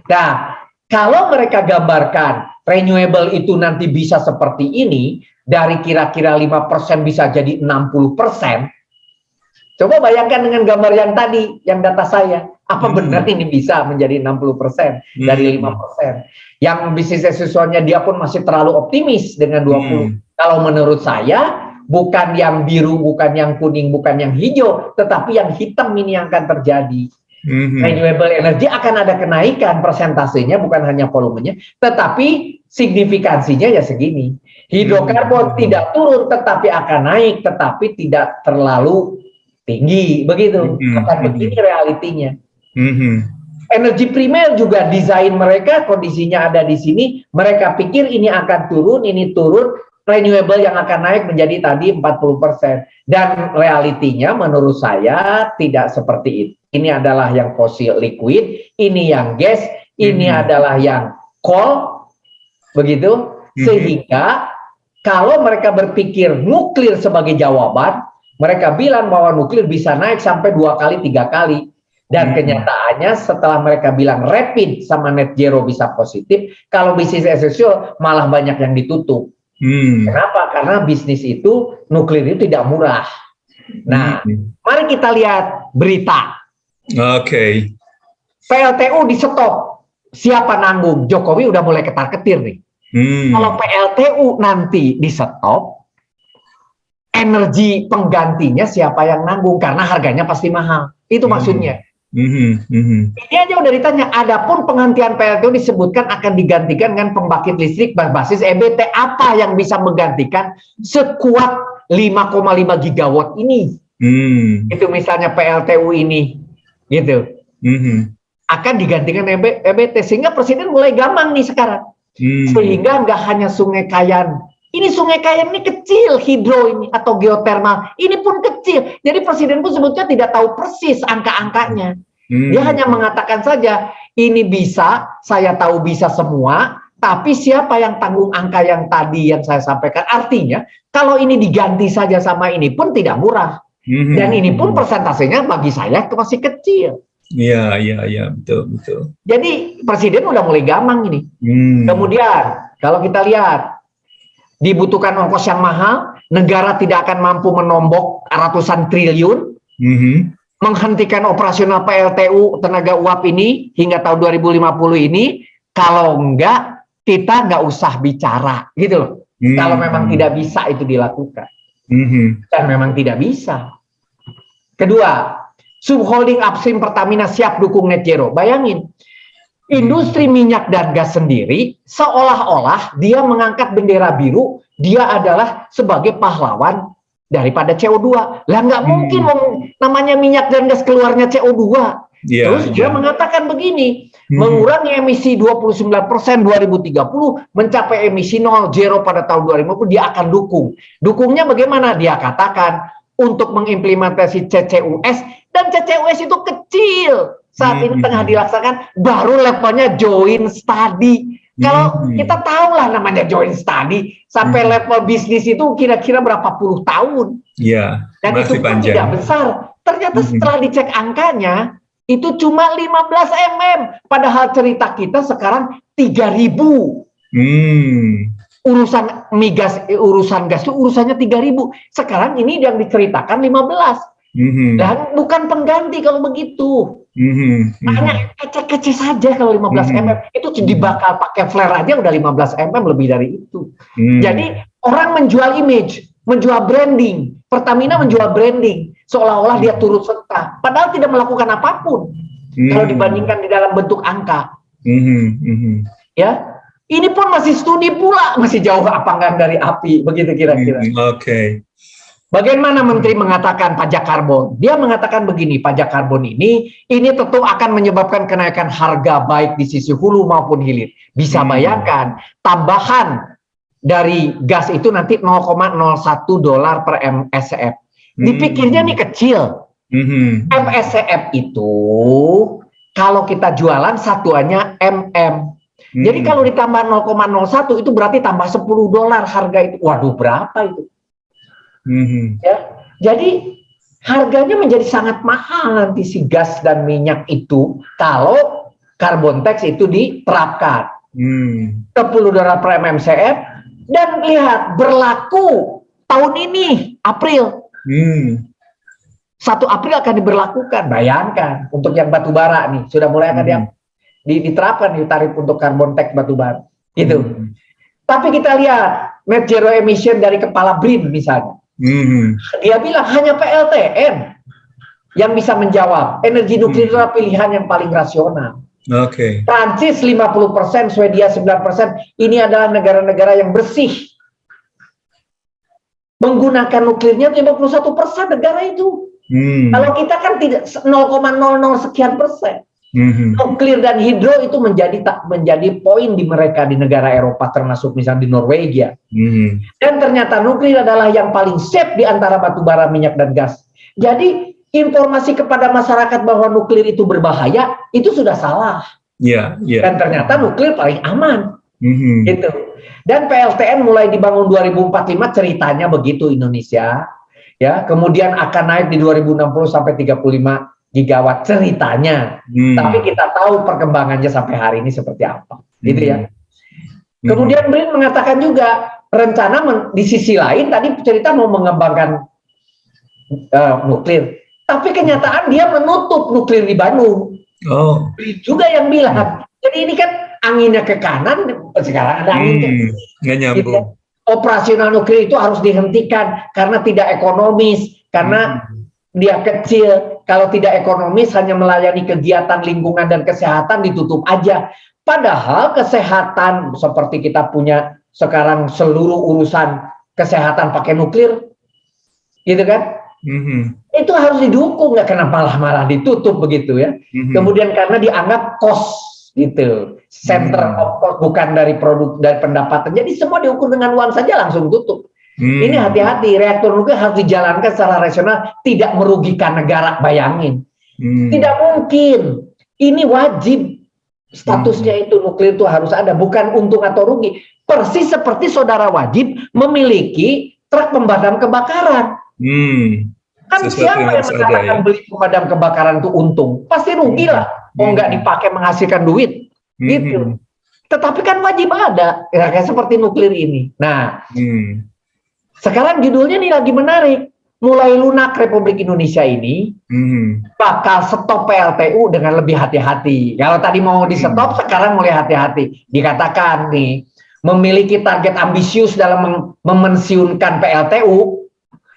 Nah, kalau mereka gambarkan renewable itu nanti bisa seperti ini, dari kira-kira 5% bisa jadi 60%. Coba bayangkan dengan gambar yang tadi, yang data saya. Apa benar ini bisa menjadi 60% dari 5%? Yang bisnis as usual-nya dia pun masih terlalu optimis dengan 20. Kalau menurut saya, bukan yang biru, bukan yang kuning, bukan yang hijau, tetapi yang hitam ini yang akan terjadi. Renewable energy akan ada kenaikan persentasenya, bukan hanya volumenya, tetapi signifikansinya ya segini. Hidrokarbon tidak turun, tetapi akan naik, tetapi tidak terlalu tinggi, begitu. Akan begini realitinya. Energi primer juga desain mereka, kondisinya ada di sini. Mereka pikir ini akan turun, ini turun. Renewable yang akan naik menjadi tadi 40%. Dan realitinya menurut saya tidak seperti itu. Ini adalah yang fosil liquid, ini yang gas, ini adalah yang coal, begitu. Sehingga kalau mereka berpikir nuklir sebagai jawaban, mereka bilang bahwa nuklir bisa naik sampai 2 kali, 3 kali. Dan kenyataannya setelah mereka bilang rapid sama net zero bisa positif, kalau bisnis as usual malah banyak yang ditutup. Kenapa? Karena bisnis itu, nuklir itu tidak murah. Nah, mari kita lihat berita. PLTU di stop. Siapa nanggung? Jokowi udah mulai ketar-ketir nih. Kalau PLTU nanti di stop, energi penggantinya siapa yang nanggung? Karena harganya pasti mahal. Itu maksudnya. Ini aja udah ditanya. Adapun penggantian PLTU disebutkan akan digantikan dengan pembangkit listrik berbasis EBT. Apa yang bisa menggantikan sekuat 5,5 gigawatt ini? Itu misalnya PLTU ini, gitu. Akan digantikan EBT. Sehingga Presiden mulai gampang nih sekarang. Sehingga nggak hanya Sungai Kayan. Ini Sungai Kayan ini kecil, hidro ini atau geotermal ini pun kecil. Jadi Presiden pun sebetulnya tidak tahu persis angka-angkanya. Dia hanya mengatakan saja ini bisa, saya tahu bisa semua, tapi siapa yang tanggung angka yang tadi yang saya sampaikan? Artinya kalau ini diganti saja sama ini pun tidak murah. Dan ini pun persentasenya bagi saya masih kecil. Iya, betul. Jadi Presiden udah mulai gampang ini. Kemudian kalau kita lihat, dibutuhkan ongkos yang mahal, negara tidak akan mampu menombok ratusan triliun, menghentikan operasional PLTU tenaga uap ini hingga tahun 2050 ini, kalau enggak kita nggak usah bicara, gitu loh. Kalau memang tidak bisa itu dilakukan, dan memang tidak bisa. Kedua, subholding upstream Pertamina siap dukung net zero. Bayangin, industri minyak dan gas sendiri seolah-olah dia mengangkat bendera biru, dia adalah sebagai pahlawan daripada CO2. Lah nggak mungkin namanya minyak dan gas keluarnya CO2. Terus dia mengatakan begini, mengurangi emisi 29% 2030, mencapai emisi zero pada tahun 2050, dia akan dukung. Dukungnya bagaimana? Dia katakan untuk mengimplementasi CCUS, dan CCUS itu kecil. Saat ini tengah dilaksanakan, baru levelnya joint study. Kalau kita tahu lah namanya joint study, sampai level bisnis itu kira-kira berapa puluh tahun. Dan itu pun tidak besar. Ternyata setelah dicek angkanya, itu cuma 15 mm. Padahal cerita kita sekarang 3.000. Urusan migas, urusan gas itu urusannya 3.000. Sekarang ini yang diceritakan 15. Dan bukan pengganti kalau begitu. Hanya kecil-kecil saja kalau 15 mm. Itu dibakar pakai flare aja udah 15 mm lebih dari itu. Jadi orang menjual image, menjual branding. Pertamina menjual branding. Seolah-olah dia turut serta. Padahal tidak melakukan apapun. Kalau dibandingkan di dalam bentuk angka. Ya, ini pun masih studi pula, masih jauh panggang dari api, begitu kira-kira. Oke. Bagaimana Menteri mengatakan pajak karbon? Dia mengatakan begini, pajak karbon ini tentu akan menyebabkan kenaikan harga baik di sisi hulu maupun hilir. Bisa bayangkan, tambahan dari gas itu nanti 0,01 dolar per MSCF. Dipikirnya nih kecil. MSCF itu kalau kita jualan satuannya MM. Jadi kalau ditambah 0,01 itu berarti tambah 10 dolar harga itu. Waduh, berapa itu? Ya, jadi harganya menjadi sangat mahal nanti si gas dan minyak itu kalau carbon tax itu diterapkan. 10 dolar per MMCF dan lihat berlaku tahun ini April. 1 April akan diberlakukan. Bayangkan untuk yang batu bara nih sudah mulai akan diterapkan di tarif untuk carbon tax batubara gitu. Tapi kita lihat net zero emission dari kepala BRIN misalnya, dia bilang hanya PLTN yang bisa menjawab energi nuklir adalah pilihan yang paling rasional. Prancis 50%, Swedia 9%. Ini adalah negara-negara yang bersih menggunakan nuklirnya 51% negara itu. Kalau kita kan tidak 0,00 sekian persen. Nuklir dan hidro itu menjadi poin di mereka di negara Eropa, termasuk misalnya di Norwegia. Dan ternyata nuklir adalah yang paling safe di antara batu bara, minyak dan gas. Jadi informasi kepada masyarakat bahwa nuklir itu berbahaya itu sudah salah. Dan ternyata nuklir paling aman. Gitu. Dan PLTN mulai dibangun 2045 ceritanya begitu Indonesia. Ya, kemudian akan naik di 2060 sampai 35 gigawatt ceritanya, tapi kita tahu perkembangannya sampai hari ini seperti apa, gitu ya. Kemudian BRIN mengatakan juga rencana di sisi lain tadi cerita mau mengembangkan nuklir, tapi kenyataan dia menutup nuklir di Bandung. BRIN juga yang bilang. Jadi ini kan anginnya ke kanan, sekarang ada angin ke kiri. Nggak nyambung. Gitu. Operasional nuklir itu harus dihentikan karena tidak ekonomis, karena dia kecil. Kalau tidak ekonomis hanya melayani kegiatan lingkungan dan kesehatan ditutup aja. Padahal kesehatan seperti kita punya sekarang seluruh urusan kesehatan pakai nuklir, gitu kan? Itu harus didukung, nggak kenapa malah ditutup begitu ya. Kemudian karena dianggap cost gitu, center of cost bukan dari produk dari pendapatan. Jadi semua diukur dengan uang saja langsung tutup. Ini hati-hati, reaktor nuklir harus dijalankan secara rasional, tidak merugikan negara. Bayangin, tidak mungkin. Ini wajib statusnya itu nuklir itu harus ada, bukan untung atau rugi. Persis seperti saudara wajib memiliki truk pemadam kebakaran. Kan siapa yang mengatakan beli pemadam kebakaran itu untung? Pasti rugi lah. Nggak dipakai menghasilkan duit, gitu. Tetapi kan wajib ada, ya, kayak seperti nuklir ini. Nah. Sekarang judulnya nih lagi menarik. Mulai lunak Republik Indonesia ini bakal stop PLTU dengan lebih hati-hati. Kalau tadi mau di stop, sekarang mulai hati-hati. Dikatakan nih, memiliki target ambisius dalam memensiunkan PLTU,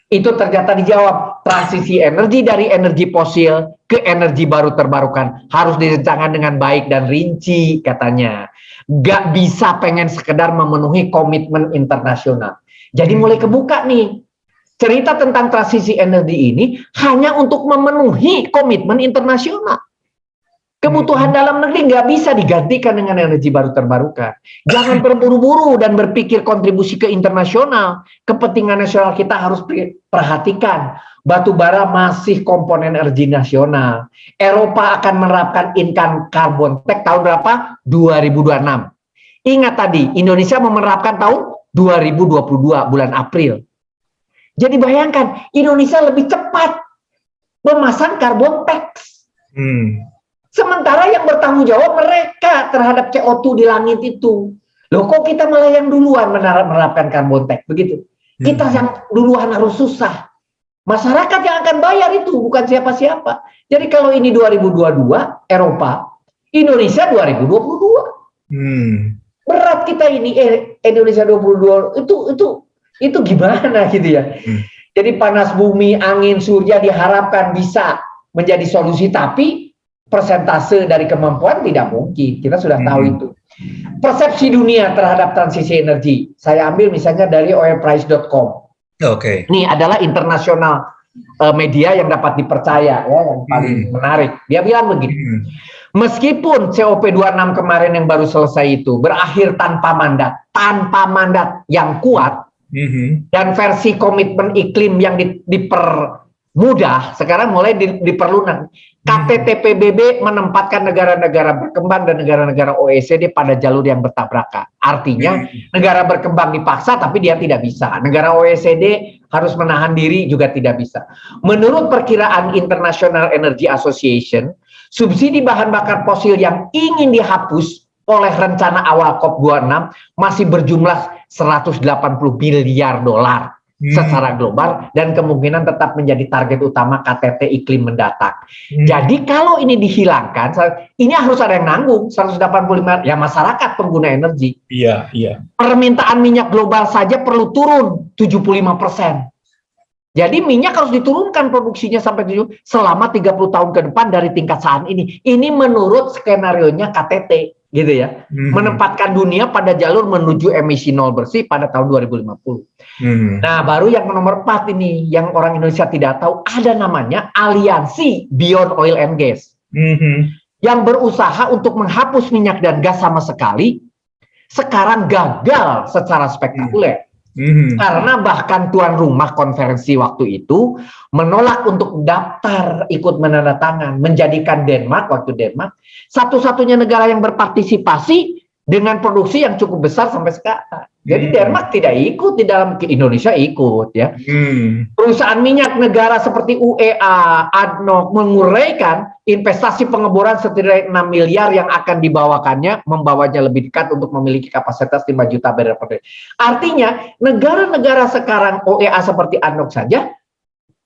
itu ternyata dijawab. Transisi energi dari energi fosil ke energi baru terbarukan harus direncanakan dengan baik dan rinci katanya. Gak bisa pengen sekedar memenuhi komitmen internasional. Jadi mulai kebuka nih, cerita tentang transisi energi ini hanya untuk memenuhi komitmen internasional. Kebutuhan dalam negeri nggak bisa digantikan dengan energi baru terbarukan. Jangan terburu-buru dan berpikir kontribusi ke internasional. Kepentingan nasional kita harus perhatikan. Batu bara masih komponen energi nasional. Eropa akan menerapkan income carbon tax tahun berapa? 2026. Ingat tadi, Indonesia menerapkan tahun 2022 bulan April. Jadi bayangkan Indonesia lebih cepat memasang carbon tax. Sementara yang bertanggung jawab mereka terhadap CO2 di langit itu. Loh kok kita malah yang duluan menerapkan carbon tax begitu? Kita yang duluan harus susah Masyarakat yang akan bayar itu, bukan siapa-siapa. Jadi kalau ini 2022 Eropa, Indonesia 2022. Berat kita ini Indonesia 22 itu gimana gitu ya. Jadi panas bumi, angin, surya diharapkan bisa menjadi solusi, tapi persentase dari kemampuan tidak mungkin. Kita sudah tahu itu. Persepsi dunia terhadap transisi energi. Saya ambil misalnya dari oilprice.com. Oke. Ini adalah internasional media yang dapat dipercaya ya, yang paling menarik. Dia bilang begini. Meskipun COP26 kemarin yang baru selesai itu berakhir tanpa mandat yang kuat, dan versi komitmen iklim yang dipermudah, sekarang mulai diperlukan. KTT PBB menempatkan negara-negara berkembang dan negara-negara OECD pada jalur yang bertabrakan. Artinya negara berkembang dipaksa tapi dia tidak bisa. Negara OECD harus menahan diri juga tidak bisa. Menurut perkiraan International Energy Association, subsidi bahan bakar fosil yang ingin dihapus oleh rencana awal COP26 masih berjumlah 180 miliar dolar secara global dan kemungkinan tetap menjadi target utama KTT iklim mendatang. Jadi kalau ini dihilangkan, ini harus ada yang nanggung 185 ya masyarakat pengguna energi. Iya. Permintaan minyak global saja perlu turun 75%. Jadi minyak harus diturunkan produksinya sampai selama 30 tahun ke depan dari tingkat saat ini. Ini menurut skenarionya KTT. Gitu ya, menempatkan dunia pada jalur menuju emisi nol bersih pada tahun 2050. Nah, baru yang nomor 4 ini, yang orang Indonesia tidak tahu, ada namanya Aliansi Beyond Oil and Gas, yang berusaha untuk menghapus minyak dan gas sama sekali, sekarang gagal secara spektakuler. Karena bahkan tuan rumah konferensi waktu itu menolak untuk daftar ikut menandatangan, menjadikan Denmark satu-satunya negara yang berpartisipasi dengan produksi yang cukup besar sampai sekarang. Jadi Denmark tidak ikut di dalam, Indonesia ikut ya. Perusahaan minyak negara seperti UEA, ADNOC menguraikan investasi pengeboran setidaknya 6 miliar yang akan membawanya lebih dekat untuk memiliki kapasitas 5 juta barrel per day. Artinya negara-negara sekarang UEA seperti ADNOC saja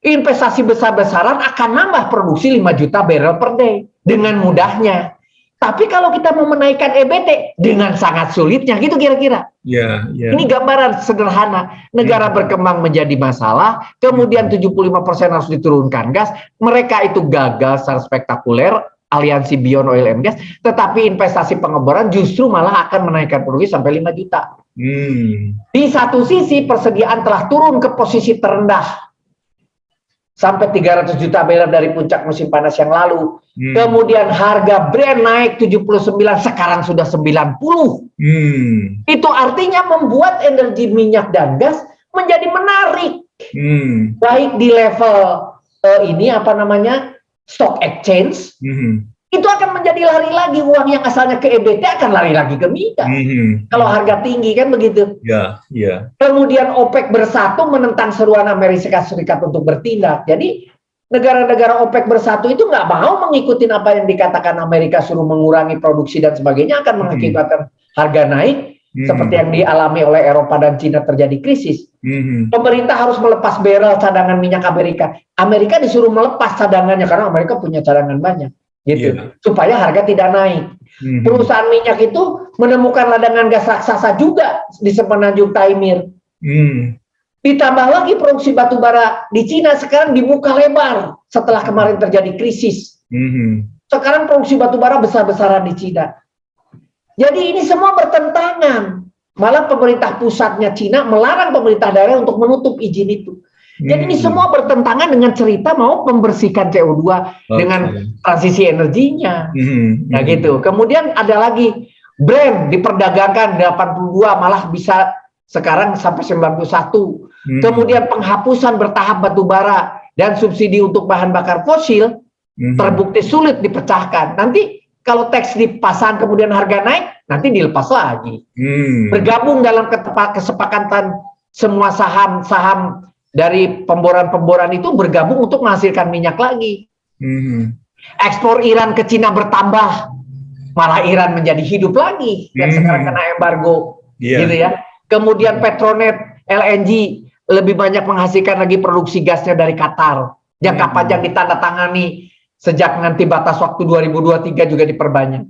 investasi besar-besaran akan nambah produksi 5 juta barrel per day dengan mudahnya. Tapi kalau kita mau menaikkan EBT dengan sangat sulitnya, gitu kira-kira. Ini gambaran sederhana. Negara berkembang menjadi masalah, kemudian 75% harus diturunkan gas. Mereka itu gagal secara spektakuler, Aliansi Beyond Oil and Gas, tetapi investasi pengeboran justru malah akan menaikkan produksi sampai 5 juta. Di satu sisi, persediaan telah turun ke posisi terendah. Sampai 300 juta barrel dari puncak musim panas yang lalu. Kemudian harga Brent naik 79, sekarang sudah 90. Itu artinya membuat energi minyak dan gas menjadi menarik. Baik di level stock exchange, itu akan menjadi lari lagi, uang yang asalnya ke EBT akan lari lagi ke minyak. Kalau harga tinggi kan begitu. Kemudian OPEC bersatu menentang seruan Amerika Serikat untuk bertindak. Jadi negara-negara OPEC bersatu itu nggak mau mengikuti apa yang dikatakan Amerika, suruh mengurangi produksi dan sebagainya, akan mengakibatkan harga naik seperti yang dialami oleh Eropa dan Cina terjadi krisis. Pemerintah harus melepas barrel cadangan minyak Amerika. Amerika disuruh melepas cadangannya karena Amerika punya cadangan banyak. Gitu, supaya harga tidak naik. Perusahaan minyak itu menemukan ladangan gas raksasa juga di semenanjung Taimir. Ditambah lagi produksi batu bara di Cina sekarang dibuka lebar setelah kemarin terjadi krisis. Sekarang produksi batu bara besar-besaran di Cina. Jadi ini semua bertentangan. Malah pemerintah pusatnya Cina melarang pemerintah daerah untuk menutup izin itu. Jadi ini semua bertentangan dengan cerita mau membersihkan CO2 dengan transisi energinya. Nah gitu. Kemudian ada lagi Brent diperdagangkan 82 malah bisa sekarang sampai 91. Kemudian penghapusan bertahap batu bara dan subsidi untuk bahan bakar fosil terbukti sulit dipecahkan. Nanti kalau teks dipasang kemudian harga naik, nanti dilepas lagi. Bergabung dalam kesepakatan semua saham-saham dari pemboran-pemboran itu bergabung untuk menghasilkan minyak lagi. Ekspor Iran ke Cina bertambah, malah Iran menjadi hidup lagi dan sekarang kena embargo, gitu ya. Kemudian Petronet, LNG lebih banyak menghasilkan lagi produksi gasnya dari Qatar. Jangka panjang ditandatangani sejak nanti batas waktu 2023 juga diperbanyak.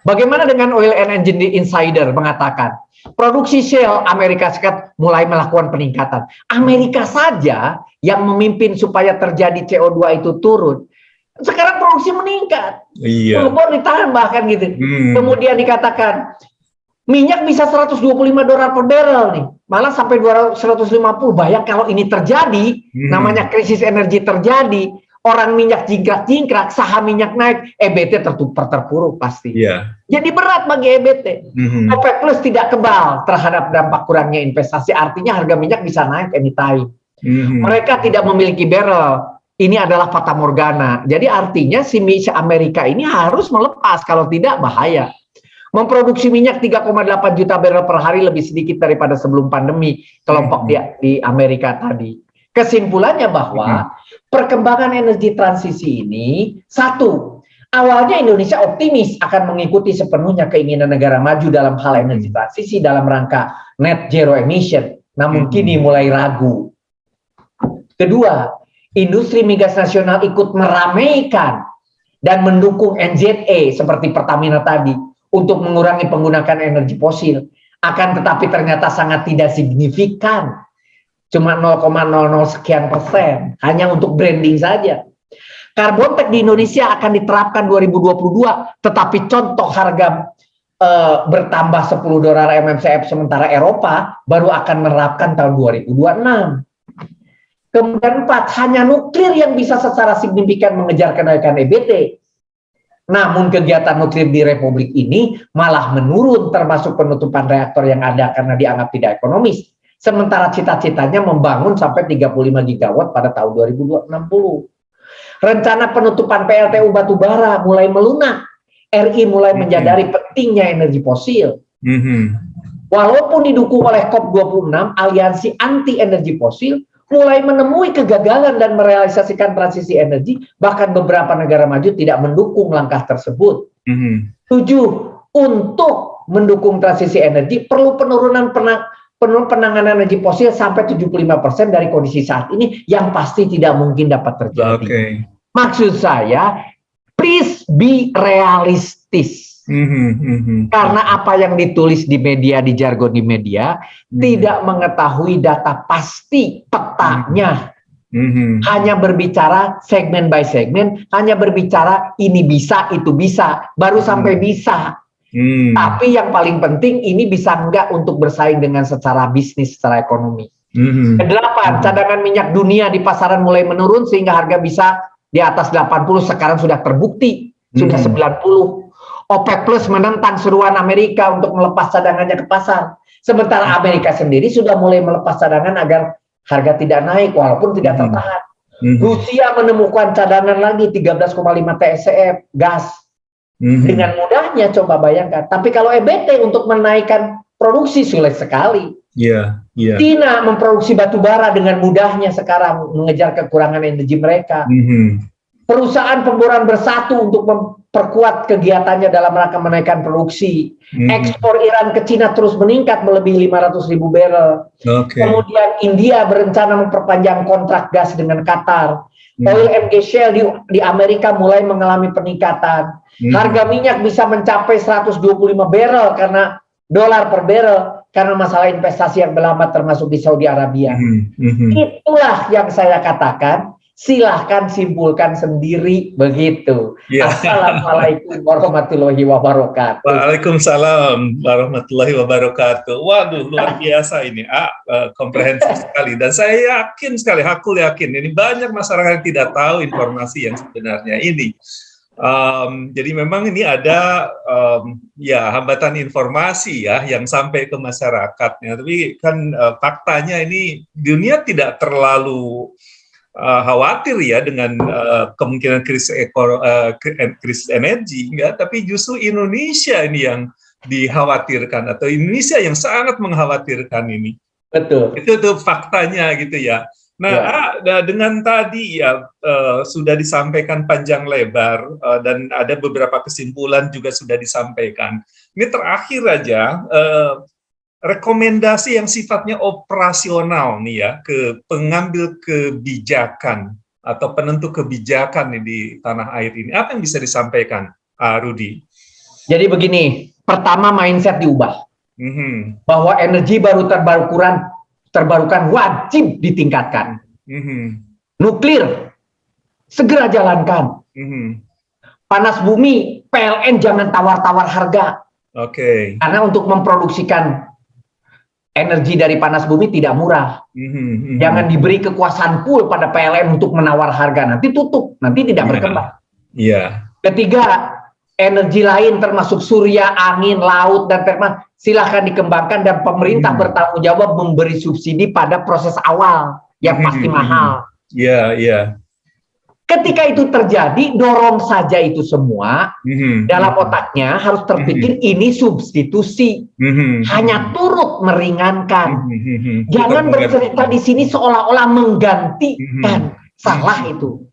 Bagaimana dengan Oil and Energy Insider mengatakan produksi shale Amerika Serikat mulai melakukan peningkatan. Amerika saja yang memimpin supaya terjadi CO2 itu turun. Sekarang produksi meningkat. Iya. Ditambah kan gitu. Kemudian dikatakan minyak bisa $125 per barrel nih. Malah sampai 150. Bayang kalau ini terjadi, namanya krisis energi terjadi, orang minyak jingkrak-jingkrak, saham minyak naik, EBT terpuruk pasti. Jadi berat bagi EBT. OPEC Plus tidak kebal terhadap dampak kurangnya investasi, artinya harga minyak bisa naik anytime. Mereka tidak memiliki barrel. Ini adalah fata morgana. Jadi artinya si Amerika ini harus melepas, kalau tidak bahaya. Memproduksi minyak 3,8 juta barrel per hari lebih sedikit daripada sebelum pandemi, kelompok di Amerika tadi. Kesimpulannya bahwa perkembangan energi transisi ini, satu, awalnya Indonesia optimis akan mengikuti sepenuhnya keinginan negara maju dalam hal energi transisi dalam rangka net zero emission, namun kini mulai ragu. Kedua, industri migas nasional ikut meramaikan dan mendukung NZE seperti Pertamina tadi untuk mengurangi penggunaan energi fosil, akan tetapi ternyata sangat tidak signifikan. Cuma 0,00 sekian %, hanya untuk branding saja. Carbon tax di Indonesia akan diterapkan 2022, tetapi contoh harga bertambah $10 MMCF, sementara Eropa baru akan menerapkan tahun 2026. Kemudian 4, hanya nuklir yang bisa secara signifikan mengejar kenaikan EBT. Namun kegiatan nuklir di Republik ini malah menurun, termasuk penutupan reaktor yang ada karena dianggap tidak ekonomis. Sementara cita-citanya membangun sampai 35 gigawatt pada tahun 2060. Rencana penutupan PLTU batubara mulai melunak. RI mulai menyadari pentingnya energi fosil. Walaupun didukung oleh COP26, aliansi anti energi fosil mulai menemui kegagalan dan merealisasikan transisi energi, bahkan beberapa negara maju tidak mendukung langkah tersebut. 7. Untuk mendukung transisi energi perlu penurunan penanganan energi fosil sampai 75% dari kondisi saat ini, yang pasti tidak mungkin dapat terjadi. Maksud saya, please be realistis. Karena apa yang ditulis di media, di jargon di media, tidak mengetahui data pasti petanya. Hanya berbicara segmen by segmen, hanya berbicara ini bisa, itu bisa, baru sampai bisa. Tapi yang paling penting, ini bisa enggak untuk bersaing dengan secara bisnis, secara ekonomi. Kedelapan, cadangan minyak dunia di pasaran mulai menurun sehingga harga bisa di atas 80, sekarang sudah terbukti, sudah 90. OPEC Plus menentang seruan Amerika untuk melepas cadangannya ke pasar. Sementara Amerika sendiri sudah mulai melepas cadangan agar harga tidak naik walaupun tidak tertahan. Rusia menemukan cadangan lagi 13,5 TSCF gas. Dengan mudahnya, coba bayangkan. Tapi kalau EBT untuk menaikkan produksi sulit sekali. Cina memproduksi batu bara dengan mudahnya sekarang mengejar kekurangan energi mereka. Perusahaan pemboran bersatu untuk memperkuat kegiatannya dalam rangka menaikkan produksi. Ekspor Iran ke Cina terus meningkat melebihi 500.000 barrel. Kemudian India berencana memperpanjang kontrak gas dengan Qatar. Oil and gas shale di Amerika mulai mengalami peningkatan. Harga minyak bisa mencapai 125 barrel karena dolar per barrel karena masalah investasi yang melambat, termasuk di Saudi Arabia. Itulah yang saya katakan. Silahkan simpulkan sendiri begitu. Assalamualaikum warahmatullahi wabarakatuh. Waalaikumsalam warahmatullahi wabarakatuh. Waduh, luar biasa ini, komprehensif sekali. Dan saya yakin sekali, aku yakin ini banyak masyarakat yang tidak tahu informasi yang sebenarnya ini. Jadi memang ini ada hambatan informasi ya yang sampai ke masyarakatnya. Tapi kan faktanya ini dunia tidak terlalu khawatir ya dengan kemungkinan krisis energi, enggak, tapi justru Indonesia ini yang dikhawatirkan atau Indonesia yang sangat mengkhawatirkan ini. Betul. Itu faktanya gitu ya. Nah, dengan tadi ya sudah disampaikan panjang lebar dan ada beberapa kesimpulan juga sudah disampaikan. Ini terakhir aja. rekomendasi yang sifatnya operasional nih ya ke pengambil kebijakan atau penentu kebijakan nih di tanah air ini, apa yang bisa disampaikan, Rudy? Jadi begini, pertama mindset diubah, bahwa energi baru terbarukan wajib ditingkatkan. Nuklir segera jalankan. Panas bumi, PLN jangan tawar-tawar harga. Karena untuk memproduksikan energi dari panas bumi tidak murah. Jangan diberi kekuasaan full pada PLN untuk menawar harga, nanti tutup, nanti tidak berkembang. Ketiga, energi lain termasuk surya, angin, laut, dan termal silahkan dikembangkan dan pemerintah bertanggung jawab memberi subsidi pada proses awal yang pasti mahal. Ketika itu terjadi, dorong saja itu semua. Dalam otaknya harus terpikir ini substitusi, hanya turut meringankan. Jangan bercerita di sini seolah-olah menggantikan, salah itu.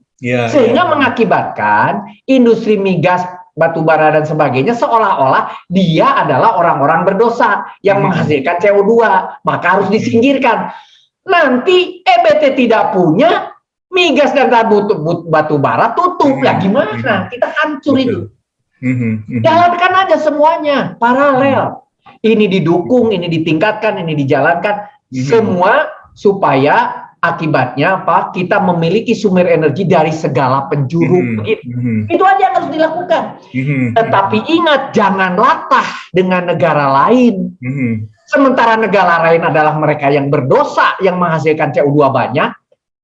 Sehingga mengakibatkan industri migas, batu bara dan sebagainya seolah-olah dia adalah orang-orang berdosa yang menghasilkan CO2, maka harus disingkirkan. Nanti EBT tidak punya migas dan batu bara, tutup lah, gimana? Kita hancur itu. Jalankan aja semuanya paralel. Ini didukung, ini ditingkatkan, ini dijalankan, semua supaya akibatnya apa? Kita memiliki sumber energi dari segala penjuru. Itu aja yang harus dilakukan. Tetapi ingat, jangan latah dengan negara lain. Sementara negara lain adalah mereka yang berdosa, yang menghasilkan CO2 banyak,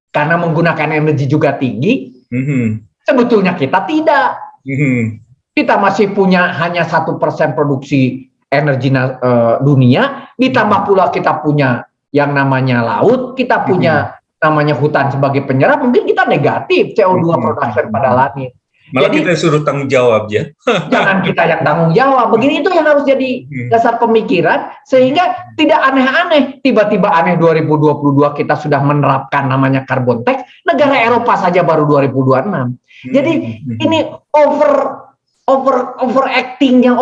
karena menggunakan energi juga tinggi. Sebetulnya kita tidak. Kita masih punya hanya 1% produksi energi dunia, ditambah pula kita punya yang namanya laut, kita punya namanya hutan sebagai penyerap, mungkin kita negatif CO2 production pada langit. Malah jadi, kita suruh tanggung jawab ya. Jangan kita yang tanggung jawab. Begini itu yang harus jadi dasar pemikiran, sehingga tidak aneh-aneh. Tiba-tiba aneh 2022 kita sudah menerapkan namanya carbon tax, negara Eropa saja baru 2026. Jadi ini overactingnya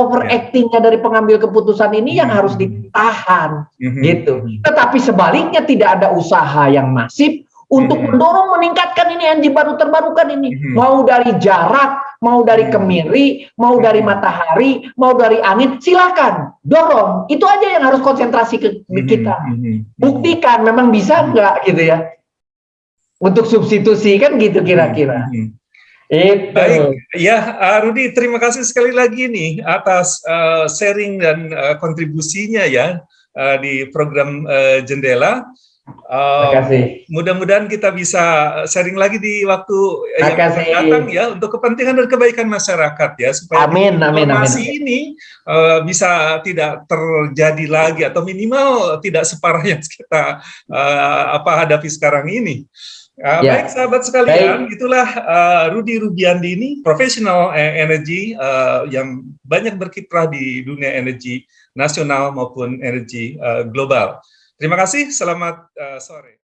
dari pengambil keputusan ini yang harus ditahan, gitu. Tetapi sebaliknya tidak ada usaha yang masif untuk mendorong meningkatkan ini energi baru terbarukan ini, mau dari jarak, mau dari kemiri, mau dari matahari, mau dari angin, silakan dorong. Itu aja yang harus konsentrasi ke kita. Buktikan memang bisa nggak gitu ya, untuk substitusi kan gitu kira-kira. Baik, ya Rudy, terima kasih sekali lagi nih atas sharing dan kontribusinya ya di program Jendela. Mudah-mudahan kita bisa sharing lagi di waktu yang akan datang ya, untuk kepentingan dan kebaikan masyarakat ya, supaya informasi ini bisa tidak terjadi lagi atau minimal tidak separah yang kita hadapi sekarang ini. Baik sahabat sekalian, itulah Rudy Rubiandini, profesional energi yang banyak berkiprah di dunia energi nasional maupun energi global. Terima kasih, selamat sore.